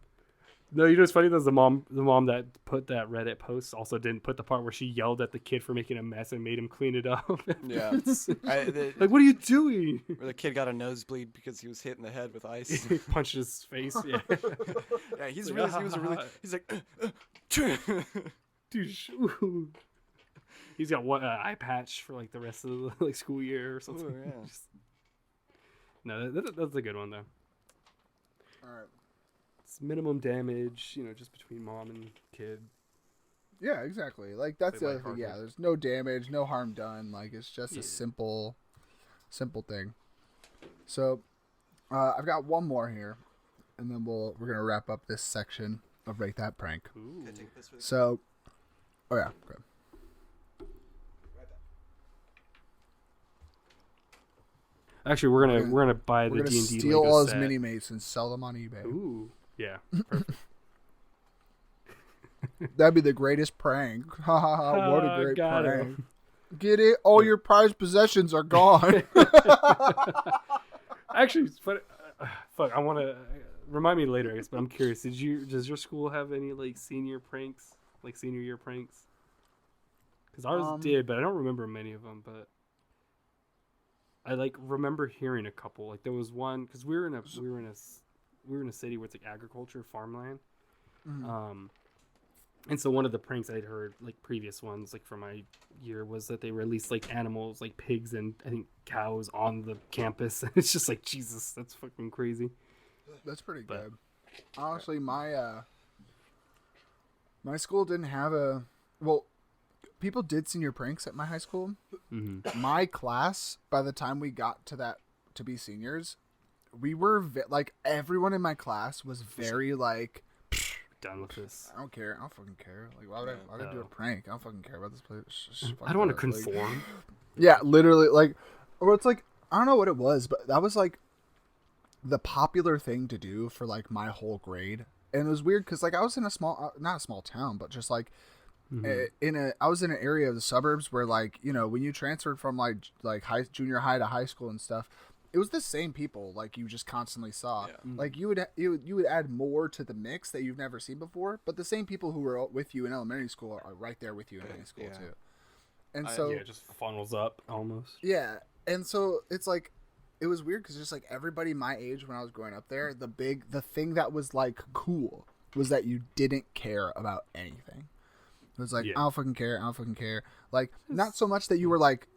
No, you know what's funny? That was the mom that put that Reddit post also didn't put the part where she yelled at the kid for making a mess and made him clean it up. Yeah. Like, what are you doing? Where the kid got a nosebleed because he was hit in the head with ice. He punched his face. Yeah. Yeah, he's Like, really. He was a really. He's like. Dude, ooh. He's got one eye patch for like the rest of the like school year or something. Ooh, yeah. No, that's a good one though. All right. It's minimum damage, just between mom and kid. Yeah, exactly. Like that's They the other thing. Yeah, lighthearted. there's no damage, no harm done. Like it's just Yeah. a simple thing. So, I've got one more here, and then we're gonna wrap up this section of Rate That Prank. Ooh. So, oh yeah, okay. Actually, we're gonna buy We're the gonna D&D steal Lego all his set. mini mates and sell them on eBay. Ooh, yeah. Perfect. That'd be the greatest prank. Ha ha ha! What a great got prank! him. Get it? All your prized possessions are gone. Actually, fuck. I want to remind me later, I guess. But I'm curious. Does your school have any like senior pranks, like senior year pranks? Because ours did, but I don't remember many of them. But I like remember hearing a couple. Like there was one because we were in a city where it's like agriculture, farmland. And so one of the pranks I'd heard, like previous ones, like from my year, was that they released like animals, like pigs and I think cows, on the campus. And it's just like, Jesus, that's fucking crazy. That's pretty But- good. Honestly, my school didn't have a. Well, people did senior pranks at my high school. Mm-hmm. My class, by the time we got to be seniors, we were like everyone in my class was very like, Done with this. I don't care. I don't fucking care. Like, why would I do a prank? I don't fucking care about this place. Just I don't want to fuck that. Like, conform. yeah, literally, like, or it's like I don't know what it was, but that was like the popular thing to do for like my whole grade, and it was weird because like I was in a small, not a small town, but just like I was in an area of the suburbs where like when you transferred from like junior high to high school and stuff. It was the same people like you just constantly saw. Yeah. Like you would add more to the mix that you've never seen before, but the same people who were with you in elementary school are right there with you in high school Yeah. too. And so Yeah, it just funnels up almost. yeah, and so it's like it was weird because just like everybody my age when I was growing up there, the thing that was like cool was that you didn't care about anything. It was like, Yeah. I don't fucking care. I don't fucking care. Like, not so much that you were like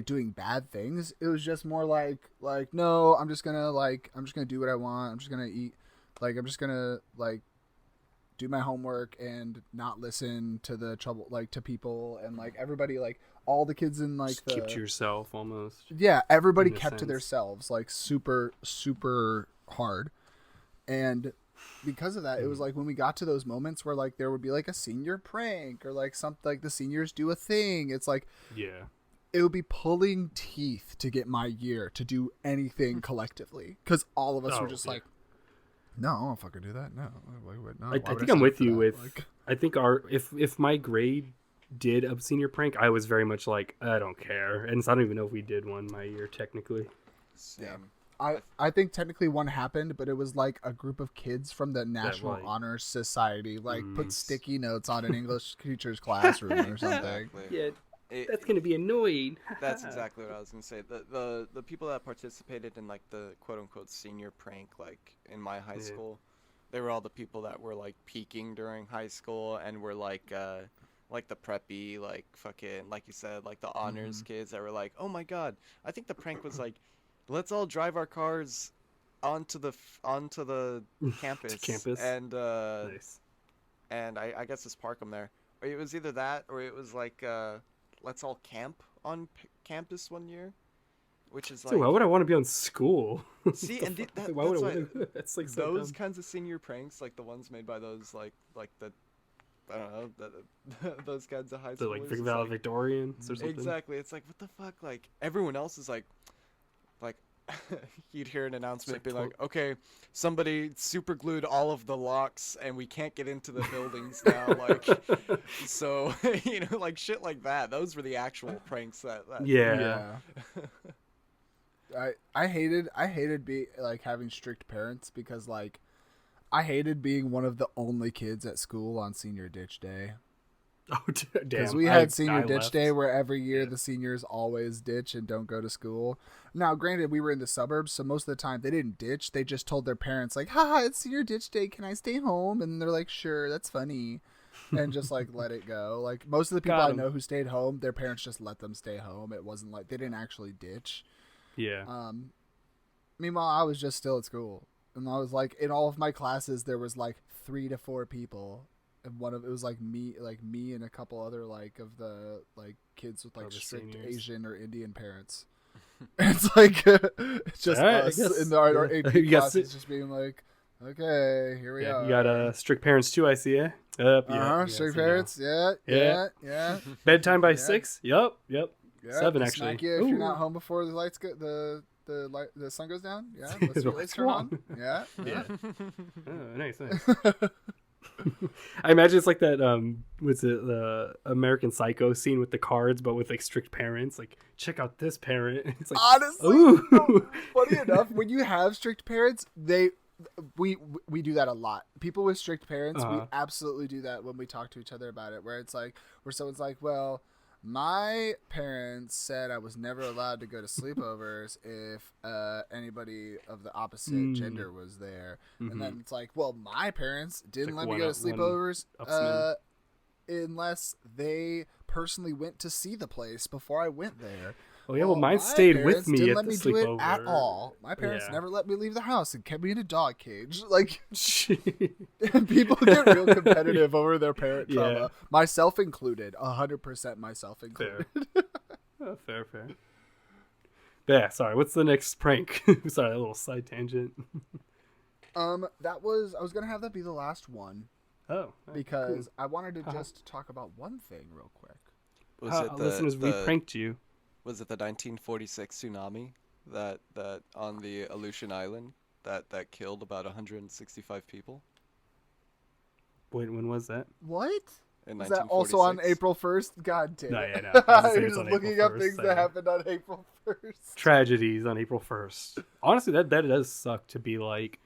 doing bad things. It was just more like no, I'm just gonna do what I want. I'm just gonna eat. Like, I'm just gonna like do my homework and not listen to the trouble, like to people and like everybody, like all the kids in like Just keep to yourself almost. yeah, everybody in a kept to sense. themselves like super hard. And because of that, it was like when we got to those moments where like there would be like a senior prank or like something, like the seniors do a thing. It's like Yeah. it would be pulling teeth to get my year to do anything collectively because all of us were just like, no, I don't fucking do that. No, I think I'm with you with. I think if my grade did a senior prank, I was very much like, I don't care, and so I don't even know if we did one my year technically. Same. I think technically one happened, but it was like a group of kids from the National like- Honor Society like put sticky notes on an English teacher's classroom or something. Exactly. Yeah, It- that's gonna be annoying. That's exactly what I was gonna say. The people that participated in like the quote unquote senior prank, like in my high school, they were all the people that were like peaking during high school and were like the preppy, like fucking, like you said, like the honors kids that were like, oh my god, I think the prank was like, let's all drive our cars onto the campus, and Nice. and I guess just park them there. Or it was either that or it was like let's all camp on campus one year, which is like, So why would I want to be on school? see, and Why that's would why I? That's like so those dumb. kinds of senior pranks, like the ones made by those like the I don't know those kinds of high The schoolers. like it's Victorians or something. exactly. It's like, what the fuck? Like everyone else is like you'd hear an announcement like be like, okay, somebody super glued all of the locks and we can't get into the buildings now. Like, so, like shit like that. Those were the actual pranks that Yeah. I hated being like having strict parents because like I hated being one of the only kids at school on senior ditch day. Oh damn! Because we had I senior ditch left. day where every year the seniors always ditch and don't go to school. Now, granted, we were in the suburbs, so most of the time they didn't ditch. They just told their parents like, "Haha, it's senior ditch day. Can I stay home?" And they're like, "Sure, that's funny," and just like let it go. Like most of the people Got I 'em. know who stayed home, their parents just let them stay home. It wasn't like they didn't actually ditch. Yeah. Meanwhile, I was just still at school, and I was like, in all of my classes, there was like 3 to 4 people, and it was like me and a couple other like of the like kids with like Other strict seniors. Asian or Indian parents. It's like it's just Alright, I us guess, in our AP You got classes, it. just being like, okay, here we are. You got strict parents too, I see. Yeah. Yeah. Strict so now. parents. Yeah. Bedtime by Yeah. 6. Yep. Yeah, 7 they actually. smack you if you're not Ooh. home before the lights go, the sun goes down. Yeah, The let's your lights lights go turn on. on. Yeah. Yeah. Oh, nice. I imagine it's like that. Was it the American Psycho scene with the cards, but with like strict parents? Like, check out this parent. It's like, Honestly, ooh. funny enough, when you have strict parents, we do that a lot. People with strict parents, we absolutely do that when we talk to each other about it. Where it's like, where someone's like, well, my parents said I was never allowed to go to sleepovers if anybody of the opposite gender was there. And then it's like, well, my parents didn't like let me go to sleepovers upsman. unless they personally went to see the place before I went there. Oh yeah, well, mine my stayed with parents me didn't at let the me do it sleepover at all. My parents Yeah. never let me leave the house and kept me in a dog cage. Like, people get real competitive over their parent trauma, Yeah. myself included. 100% myself included. Oh, fair. But yeah, sorry. What's the next prank? Sorry, a little side tangent. I was gonna have that be the last one Oh, because I wanted to just talk about one thing real quick. Was cool. it Listeners, we pranked you. Was it the 1946 tsunami that on the Aleutian Island that killed about 165 people? Wait, when was that? What? In Is that also on 1946? April 1st? God damn No, it. yeah, no. I was gonna say You're it's just on looking April up 1st, things so that yeah. happened on April 1st. Tragedies on April 1st. Honestly, that does suck to be like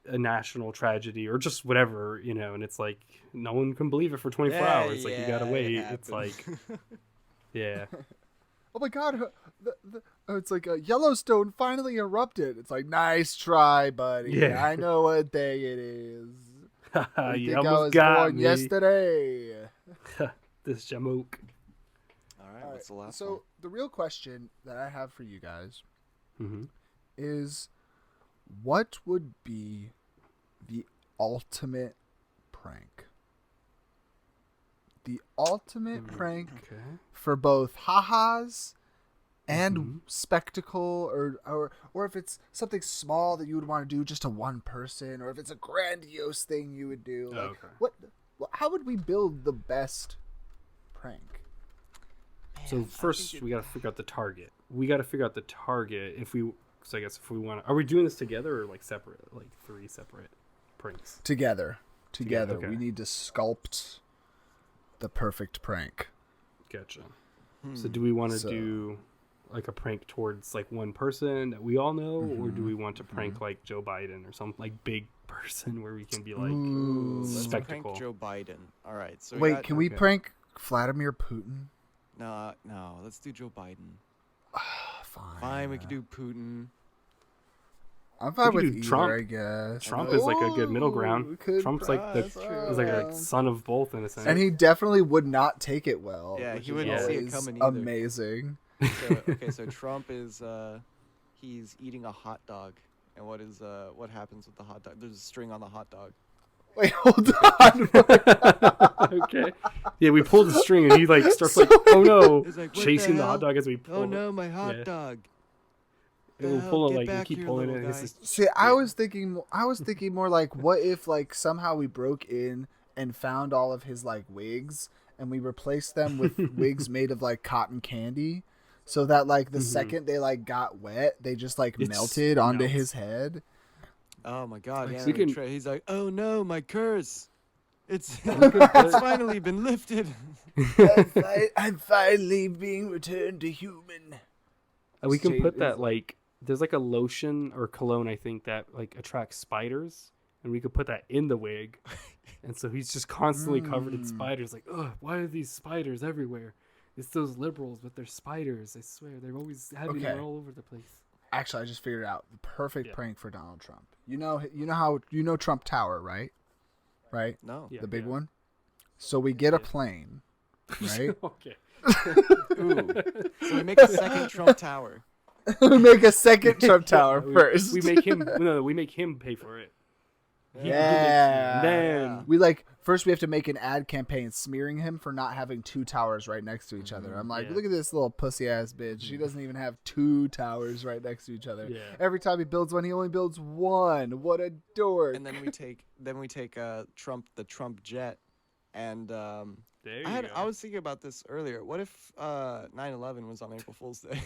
a national tragedy or just whatever, and it's like no one can believe it for 24 hours. Like you gotta it wait. It's happened. like, yeah. Oh my god, it's like Yellowstone finally erupted. It's like, nice try, buddy. Yeah. I know what day it is. You You think I almost was got born me. yesterday. This jamoke. All right, All what's the right, last so one? the real question that I have for you guys Mm-hmm. is, what would be the ultimate prank? The ultimate prank Okay. for both ha-has and Mhm. spectacle, or if it's something small that you would want to do just to one person, or if it's a grandiose thing you would do. Oh, Like, okay. how would we build the best prank? So first, we got to figure out the target. We got to figure out the target if we. So I guess if we want to, are we doing this together or like separate, like 3 separate pranks? Together. Okay. We need to sculpt the perfect prank. Gotcha. So do we want to So- do like a prank towards like one person that we all know, or do we want to prank like Joe Biden or some like big person where we can be like Ooh. Let's spectacle? prank Joe Biden. All right. So Wait, got- can we okay. prank Vladimir Putin? No, let's do Joe Biden. Fine. Fine, we can do Putin. I'm fine We with could do either, Trump. I guess. Trump is like a good middle Ooh, ground. we could Trump's like the that's true. is like a son of both in a sense. And he definitely would not take it well. Yeah, which he is wouldn't see it always coming either. amazing. So, okay, so Trump is he's eating a hot dog, and what happens with the hot dog? There's a string on the hot dog. Wait, hold on. Okay. Yeah, we pull the string and he like starts like, oh no, He's like, "What the chasing the hot hell? dog as we pull. Oh it. no, my hot Yeah. dog! And we'll hell? pull it Get like we back keep here, pulling little it. It's guy." just, See, I was thinking more like, what if like somehow we broke in and found all of his like wigs and we replaced them with wigs made of like cotton candy, so that like the second they like got wet, they just like It melted onto melts. his head. Oh my God! Like, Yeah, we and can- he's like, "Oh no, my curse! It's can it's put- finally been lifted." I'm finally being returned to human. we can put Is- that like there's like a lotion or cologne I think that like attracts spiders, and we could put that in the wig, and so he's just constantly covered in spiders. Like, ugh, why are these spiders everywhere? It's those liberals with their spiders. I swear, they're always having them Okay. all over the place. Actually, I just figured it out the perfect Yeah. prank for Donald Trump. You know Trump Tower, right? Right, No. Yeah, the big yeah. one. So we get a plane, right? Okay. Ooh. So we make a second Trump Tower. We make a second Trump Tower We- first. We make him we make him pay for it. He makes it, Yeah. and then Yeah. We first we have to make an ad campaign smearing him for not having 2 towers right next to each other. I'm like, Yeah. look at this little pussy ass bitch. She doesn't even have 2 towers right next to each other. Yeah. Every time he builds one, he only builds 1. What a dork. And then we take Trump, the Trump jet, and there you I go. was thinking about this earlier. What if 9/11 was on April Fool's Day?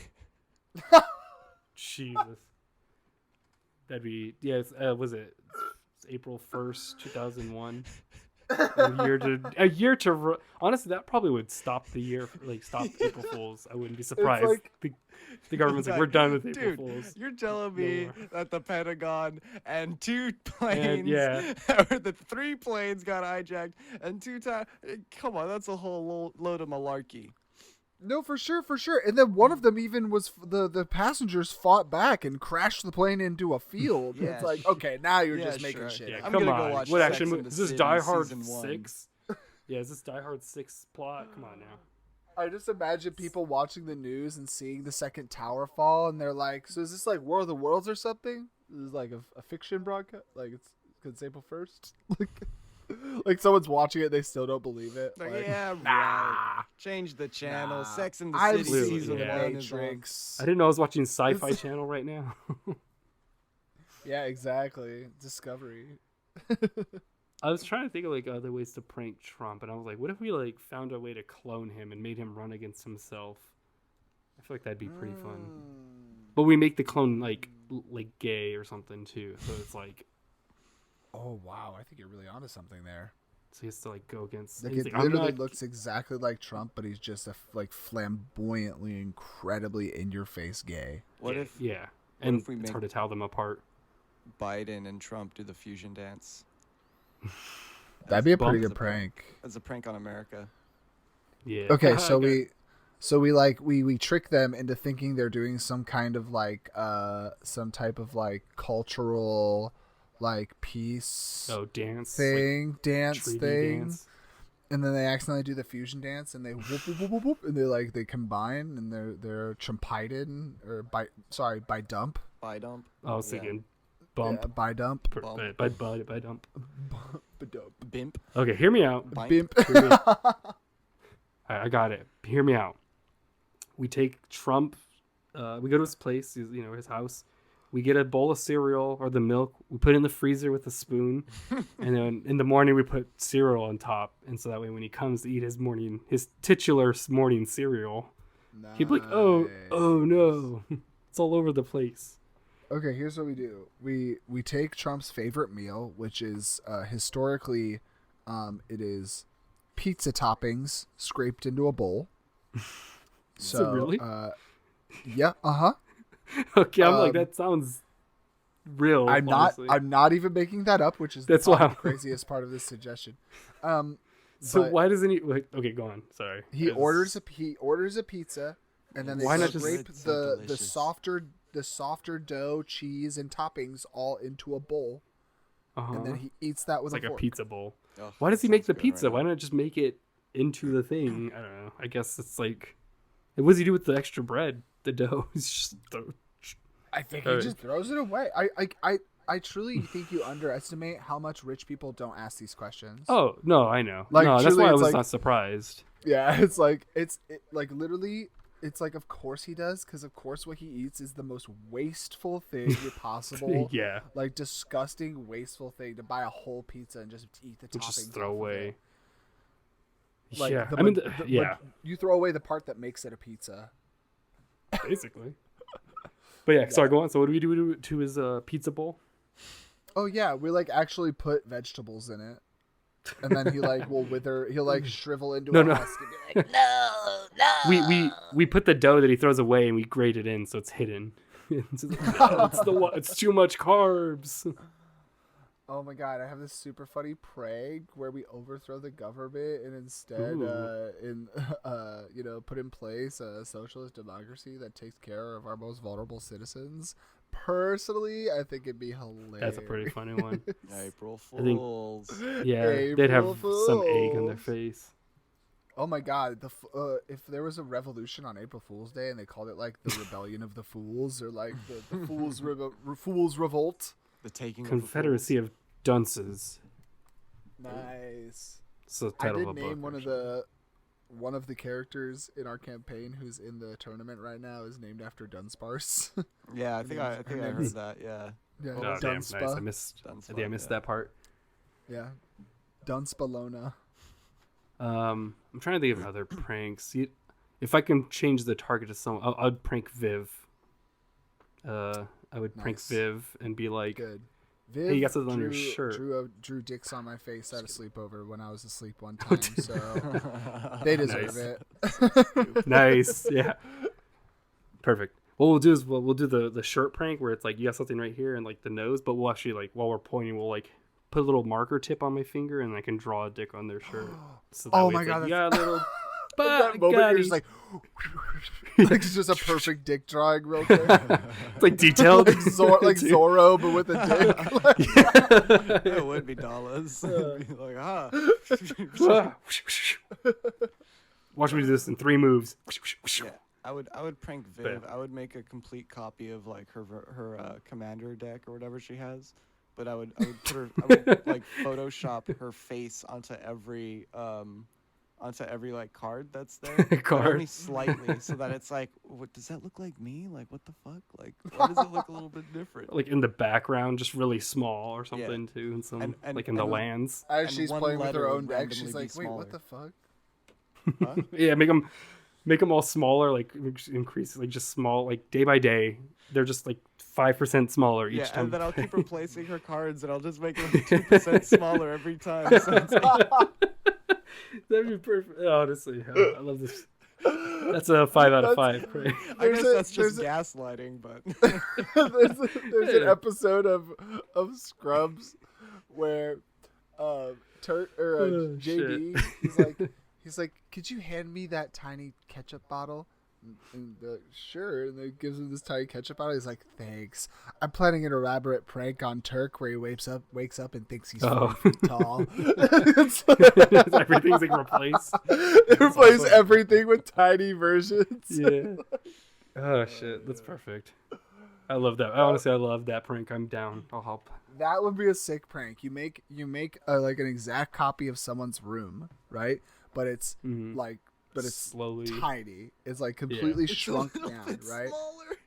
Jesus. That'd be was it April 1st, 2001? Honestly, that probably would stop the year, like stop April Fools. I wouldn't be surprised. like- The government's like, we're done with April Dude, Fools. you're telling No me more. that the Pentagon and 2 planes, yeah. or the 3 planes got hijacked, and 2 times? Come on, that's a whole load of malarkey. No, for sure. And then one of them even was the passengers fought back and crashed the plane into a field. Yeah, It's like, okay, now you're yeah, just making sure. shit. Yeah, up. I'm come gonna go on. watch What Sex action and movie? the Is this City Die Hard season 1. 6? Yeah, is this Die Hard 6 plot? Come on now. I just imagine people watching the news and seeing the second tower fall, and they're like, "So is this like War of the Worlds or something? This is like a fiction broadcast? Like it's April 1st? like someone's watching it, they still don't believe it. Like, Like, yeah, nah, right. Change the channel. nah. Sex and the I've City seen season the yeah. 1 is on. Matrix. I didn't know I was watching Sci-Fi Channel right now. Yeah, exactly. Discovery. I was trying to think of like other ways to prank Trump, and I was like, what if we like found a way to clone him and made him run against himself? I feel like that'd be pretty fun. But we make the clone like gay or something too, so it's like Oh wow, I think you're really onto something there. so he has to like go against. Like he's it like, I'm literally not- looks exactly like Trump, but he's just a flamboyantly, incredibly in your face gay. What if yeah, and if we it's make- hard to tell them apart. Biden and Trump do the fusion dance? That'd be a bump pretty as good a prank. prank. As a prank on America. Yeah. Okay, so Okay. we trick them into thinking they're doing some kind of some type of like cultural like peace Oh, dance thing, dance treaty thing. dance. and then they accidentally do the fusion dance, and they whoop whoop whoop whoop, whoop and they combine, and they're chumpiden or by dump. By dump. I was Yeah. thinking bump. Yeah, by dump. Bump. By dump. Bimp. Okay, hear me out. Bimp. I got it. Hear me out. We take Trump. We go to his place, his house. We get a bowl of cereal or the milk. We put it in the freezer with a spoon, and then in the morning we put cereal on top. And so that way, when he comes to eat his titular morning cereal, he'd be like, "Oh no, it's all over the place." Okay, here's what we do. We take Trump's favorite meal, which is historically, it is pizza toppings scraped into a bowl. So really? Yeah. Okay, I'm like, that sounds real. Honestly. I'm not even making that up, which is That's the craziest part of this suggestion. So why doesn't he? Okay, go on. Sorry. He orders a pizza, and then they Why not just- scrape It's so the delicious. softer dough, cheese, and toppings all into a bowl, and then he eats that with It's like a fork. a pizza bowl. Oh, Why does he that make the sounds good pizza? right Why now. not just make it into the thing? I don't know. I guess it's like, what does he do with the extra bread? The dough is just. I think All he right. just throws it away. I truly think you underestimate how much rich people don't ask these questions. Oh no, I know. Like, No, that's truly, why I it's was like- not surprised. Yeah, it's like literally. It's like, of course he does, because of course what he eats is the most wasteful thing possible. Yeah, Like disgusting, wasteful thing to buy a whole pizza and just eat the toppings. just throw off of away. it. Like, Yeah, the I mean, ma- the- yeah, you throw away the part that makes it a pizza. basically. But yeah, sorry, go on. So what do we do to his pizza bowl? Oh yeah, we like actually put vegetables in it, and then he like will wither. He'll like shrivel into No, a no. husk and be like, We put the dough that he throws away and we grate it in so it's hidden. It's too much carbs. "Oh my god, I have this super funny prank where we overthrow the government and instead, put in place a socialist democracy that takes care of our most vulnerable citizens." Personally, I think it'd be hilarious. That's a pretty funny one. April I think- Fools. Yeah, they'd have April some egg on their Fools. face. Oh my god, if there was a revolution on April Fool's Day and they called it like the Rebellion of the Fools or like the Fools Revolt. The taking Confederacy of Dunces. Nice. It's the I title did of a name book. one of the characters in our campaign who's in the tournament right now is named after Dunsparce. Yeah, I think I heard that. Yeah. Yeah, Oh, damn, nice. Dunspa. I missed Dunspa, that part. Yeah, Dunspalona. I'm trying to think of other pranks. If I can change the target to someone, I'd prank Viv. I would prank Nice. Viv and be like, Good. Hey, you got something on your drew- shirt. Drew dicks on my face at a sleepover when I was asleep one time, so they deserve Nice. it. nice, yeah, perfect. What we'll do is we'll do the shirt prank where it's like you got something right here and like the nose, but we'll actually like while we're pointing, we'll like put a little marker tip on my finger and I can draw a dick on their shirt. So that Oh way my it's God, like, yeah, little. That But moment got you're it. just like it's just a perfect dick drawing real quick. It's like detailed, like Zorro, but with a dick. It would be dollars. It'd be like, Watch me do this in 3 moves. Yeah, I would prank Viv. Bam. I would make a complete copy of like her commander deck or whatever she has, but I would put her I would like Photoshop her face onto every like card that's there. but Card. only slightly, so that it's like, what does that look like me? Like what the fuck? Like why does it look a little bit different? Like in the background, just really small or something too, and some And- like in the and- lands. As And she's one playing with letter her would own deck, she's randomly like, be "Wait, smaller." what the fuck?" Huh? Yeah, make them all smaller, like increase, like just small, like day by day. They're just like 5% smaller each Yeah, time. and then I'll keep replacing her cards, and I'll just make them 2% smaller every time. So it's like, That'd be perfect. Honestly, I love this. That's a 5 out of 5. Right? I guess that's just there's gaslighting, but there's an episode of Scrubs where JB shit. he's like, "Could you hand me that tiny ketchup bottle?" And sure, and they gives him this tiny ketchup bottle. He's like, "Thanks. I'm planning an elaborate prank on Turk where he wakes up and thinks he's 40 feet tall." Everything's like replaced. They replace everything with tiny versions. Yeah. Oh shit, that's perfect. I love that. Honestly, I love that prank. I'm down. I'll help. That would be a sick prank. You make like an exact copy of someone's room, right? But it's but it's slowly tiny. It's like completely shrunk it's a down, bit right? Smaller.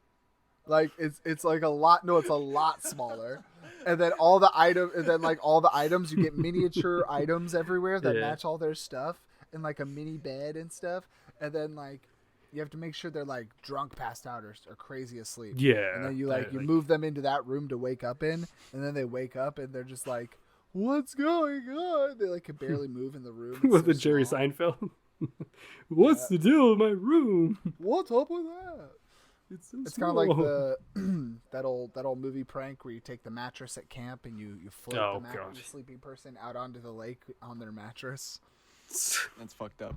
Like it's like a lot. No, it's a lot smaller. And then all the items, you get miniature items everywhere that match all their stuff, and like a mini bed and stuff. And then like you have to make sure they're like drunk, passed out, or crazy asleep. Yeah. And then you move them into that room to wake up in, and then they wake up and they're just like, "What's going on?" They like can barely move in the room. With the Jerry Seinfeld. What's the deal with my room? What's up with that? It's kind of like the that old movie prank where you take the mattress at camp and you float the sleeping person out onto the lake on their mattress. That's fucked up.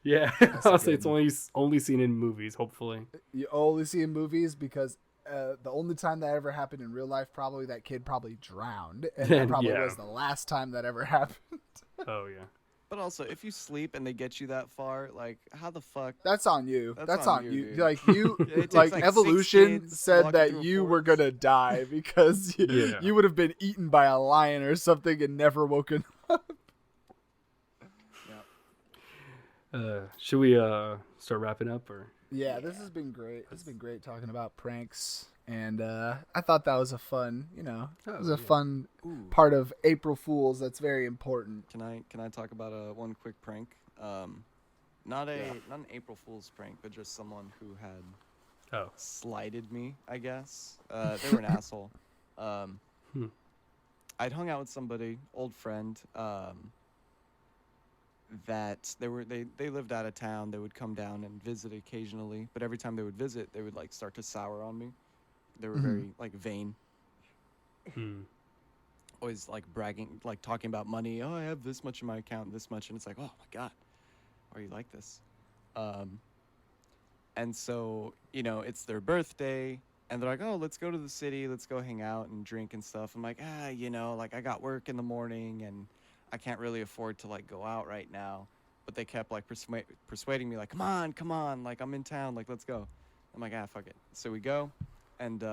Yeah, I'll say it's only seen in movies. Hopefully, you only see in movies because the only time that ever happened in real life, probably that kid probably drowned, and that probably was the last time that ever happened. Oh yeah. But also, if you sleep and they get you that far, like, how the fuck? That's on you. That's on you. Dude. Like you, like evolution said that you were gonna die because you would have been eaten by a lion or something and never woken up. Should we start wrapping up or? Yeah, this has been great. This has been great talking about pranks, and I thought that was a fun, fun part of April Fools. That's very important. Can I talk about one quick prank? Not an April Fool's prank, but just someone who had slighted me, I guess. They were an asshole. I'd hung out with somebody, old friend. That they lived out of town. They would come down and visit occasionally, but every time they would visit, they would like start to sour on me. They were very like vain. Always like bragging, like talking about money. Oh, I have this much in my account, this much, and it's like, oh my god, why are you like this? And so it's their birthday, and they're like, oh, let's go to the city, let's go hang out and drink and stuff. I'm like, like I got work in the morning and I can't really afford to like go out right now, but they kept like persuading me like, come on, like I'm in town, like let's go. I'm like, fuck it. So we go, and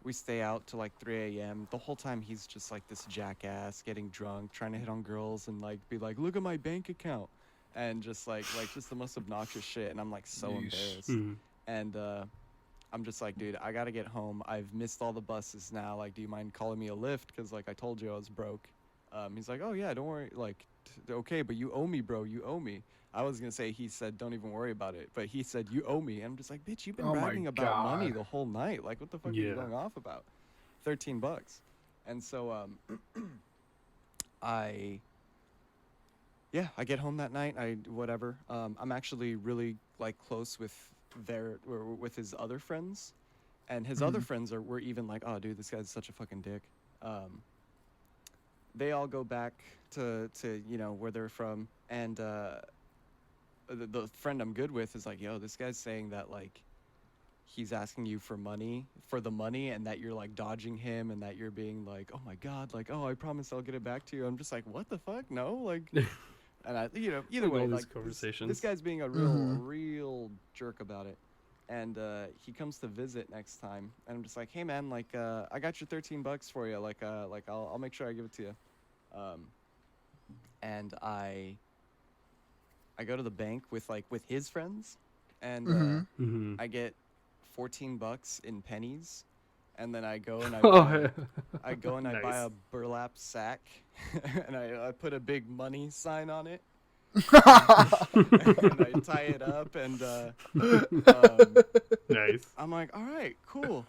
we stay out till like 3 a.m. The whole time he's just like this jackass, getting drunk, trying to hit on girls and like be like, look at my bank account, and just like just the most obnoxious shit. And I'm like so embarrassed. And I'm just like, dude, I gotta get home. I've missed all the buses now. Like, do you mind calling me a lift? Because like I told you I was broke. He's like, oh yeah, don't worry, like, okay, but you owe me, bro, you owe me. I was gonna say, he said, don't even worry about it, but he said, you owe me. And I'm just like, bitch, you've been bragging about money the whole night. Like, what the fuck are you going off about? $13. And so, I get home that night, I'm actually really, like, close with his other friends, and his other friends were even like, oh, dude, this guy's such a fucking dick. They all go back to where they're from, and the friend I'm good with is like, yo, this guy's saying that like he's asking you for the money, and that you're like dodging him, and that you're being like, oh my god, like, oh, I promise I'll get it back to you. I'm just like, what the fuck? No, like, and I either way, like, this guy's being a real jerk about it. And he comes to visit next time, and I'm just like, hey man, like I got your $13 for you, like I'll make sure I give it to you. And I go to the bank with his friends, and I get $14 in pennies, and then I go and I buy a burlap sack, and I put a big money sign on it. And I tie it up, and nice. I'm like, all right, cool,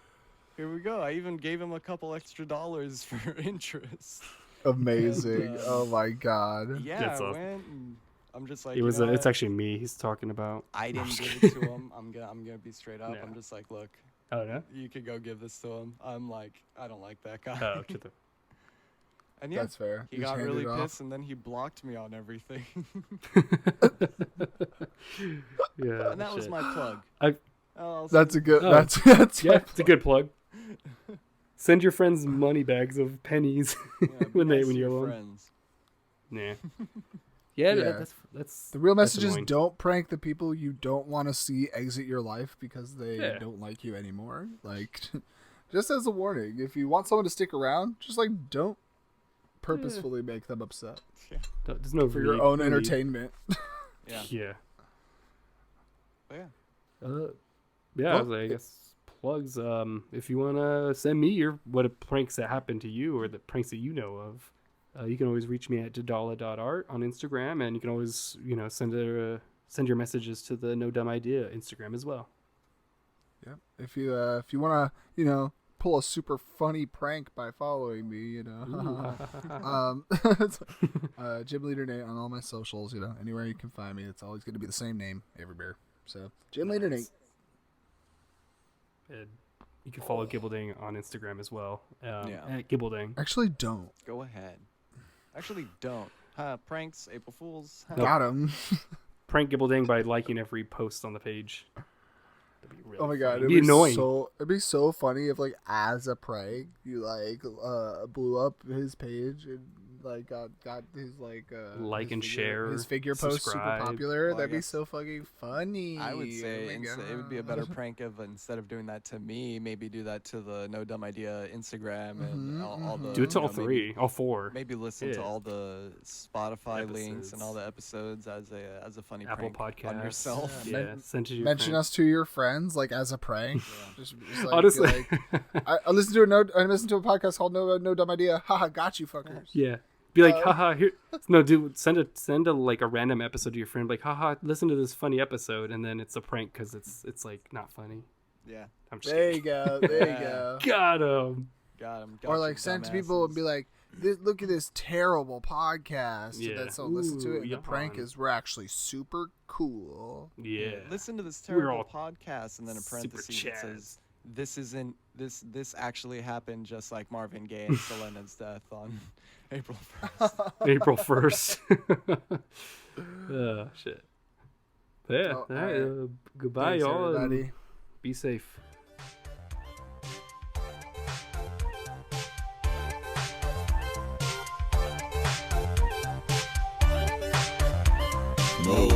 here we go. I even gave him a couple extra dollars for interest. Amazing. And, oh my god. Yeah, I went, and I'm just like, it's actually me he's talking about. I didn't give it to him. I'm gonna be straight up. I'm just like, look, oh yeah, you could go give this to him. I'm like, I don't like that guy. Oh, And yeah, That's fair. he Just got hand really it off. pissed, and then he blocked me on everything. Yeah. And that was shit. my plug. That's a good. Oh. That's Yeah, it's a good plug. Send your friends money bags of pennies when you owe them. friends. Nah. Yeah, Yeah. that's the real that's message is annoying. don't prank the people you don't want to see exit your life because they Yeah. don't like you anymore. Like, just as a warning, if you want someone to stick around, just like don't purposefully make them upset There's no for your own entertainment. Yeah. Yeah. But yeah. Yeah, Well, I was like, I guess plugs. If you wanna send me what pranks that happened to you or the pranks that you know of, you can always reach me at dala.art on Instagram, and you can always send your messages to the No Dumb Idea Instagram as well. Yeah. If you want to pull a super funny prank by following me, GymleaderNate on all my socials, anywhere you can find me. It's always going to be the same name everywhere. So GymleaderNate. And you can follow Gibbledang on Instagram as well. Yeah. At Gibbledang. Actually, don't. Go ahead. Actually, don't. Pranks, April Fools. Got him. Prank Gibbledang by liking every post on the page. That'd be really Oh my god, funny. It'd be annoying. It'd be so funny if as a prank you blew up his page and got his and share, his figure post super subscribe. popular. Well, I That'd be guess so fucking funny. I would say Oh my it would be a better God. prank if instead of doing that to me, maybe do that to the No Dumb Idea Instagram and all the. Do it to all maybe- three, all four. Maybe listen to Yeah. all the Spotify links and all Episodes. the episodes as a funny Apple prank Podcasts. on yourself. Yeah, send to your Mention friends. us to your friends as a prank. Just Honestly. I listened to a podcast called No Dumb Idea. Haha, got you fuckers. Yeah. Be like, haha, here. No, dude, send a a random episode to your friend. Like, haha, listen to this funny episode, and then it's a prank because it's not funny. Yeah, I'm just There kidding. you go. There you Yeah. go. Got him. got him. Or send to people and be like, look at this terrible podcast. Yeah. And then someone listen to it, and the Ooh, prank yawn. is we're actually super cool. Yeah. listen to this We're terrible all podcast, and then in super parentheses it Chaz. says, this actually happened just like Marvin Gaye and Selena's death on April 1st. April 1st. Oh, shit. But yeah. Well, all right, alright. goodbye, Thanks, y'all. and everybody. Be safe. No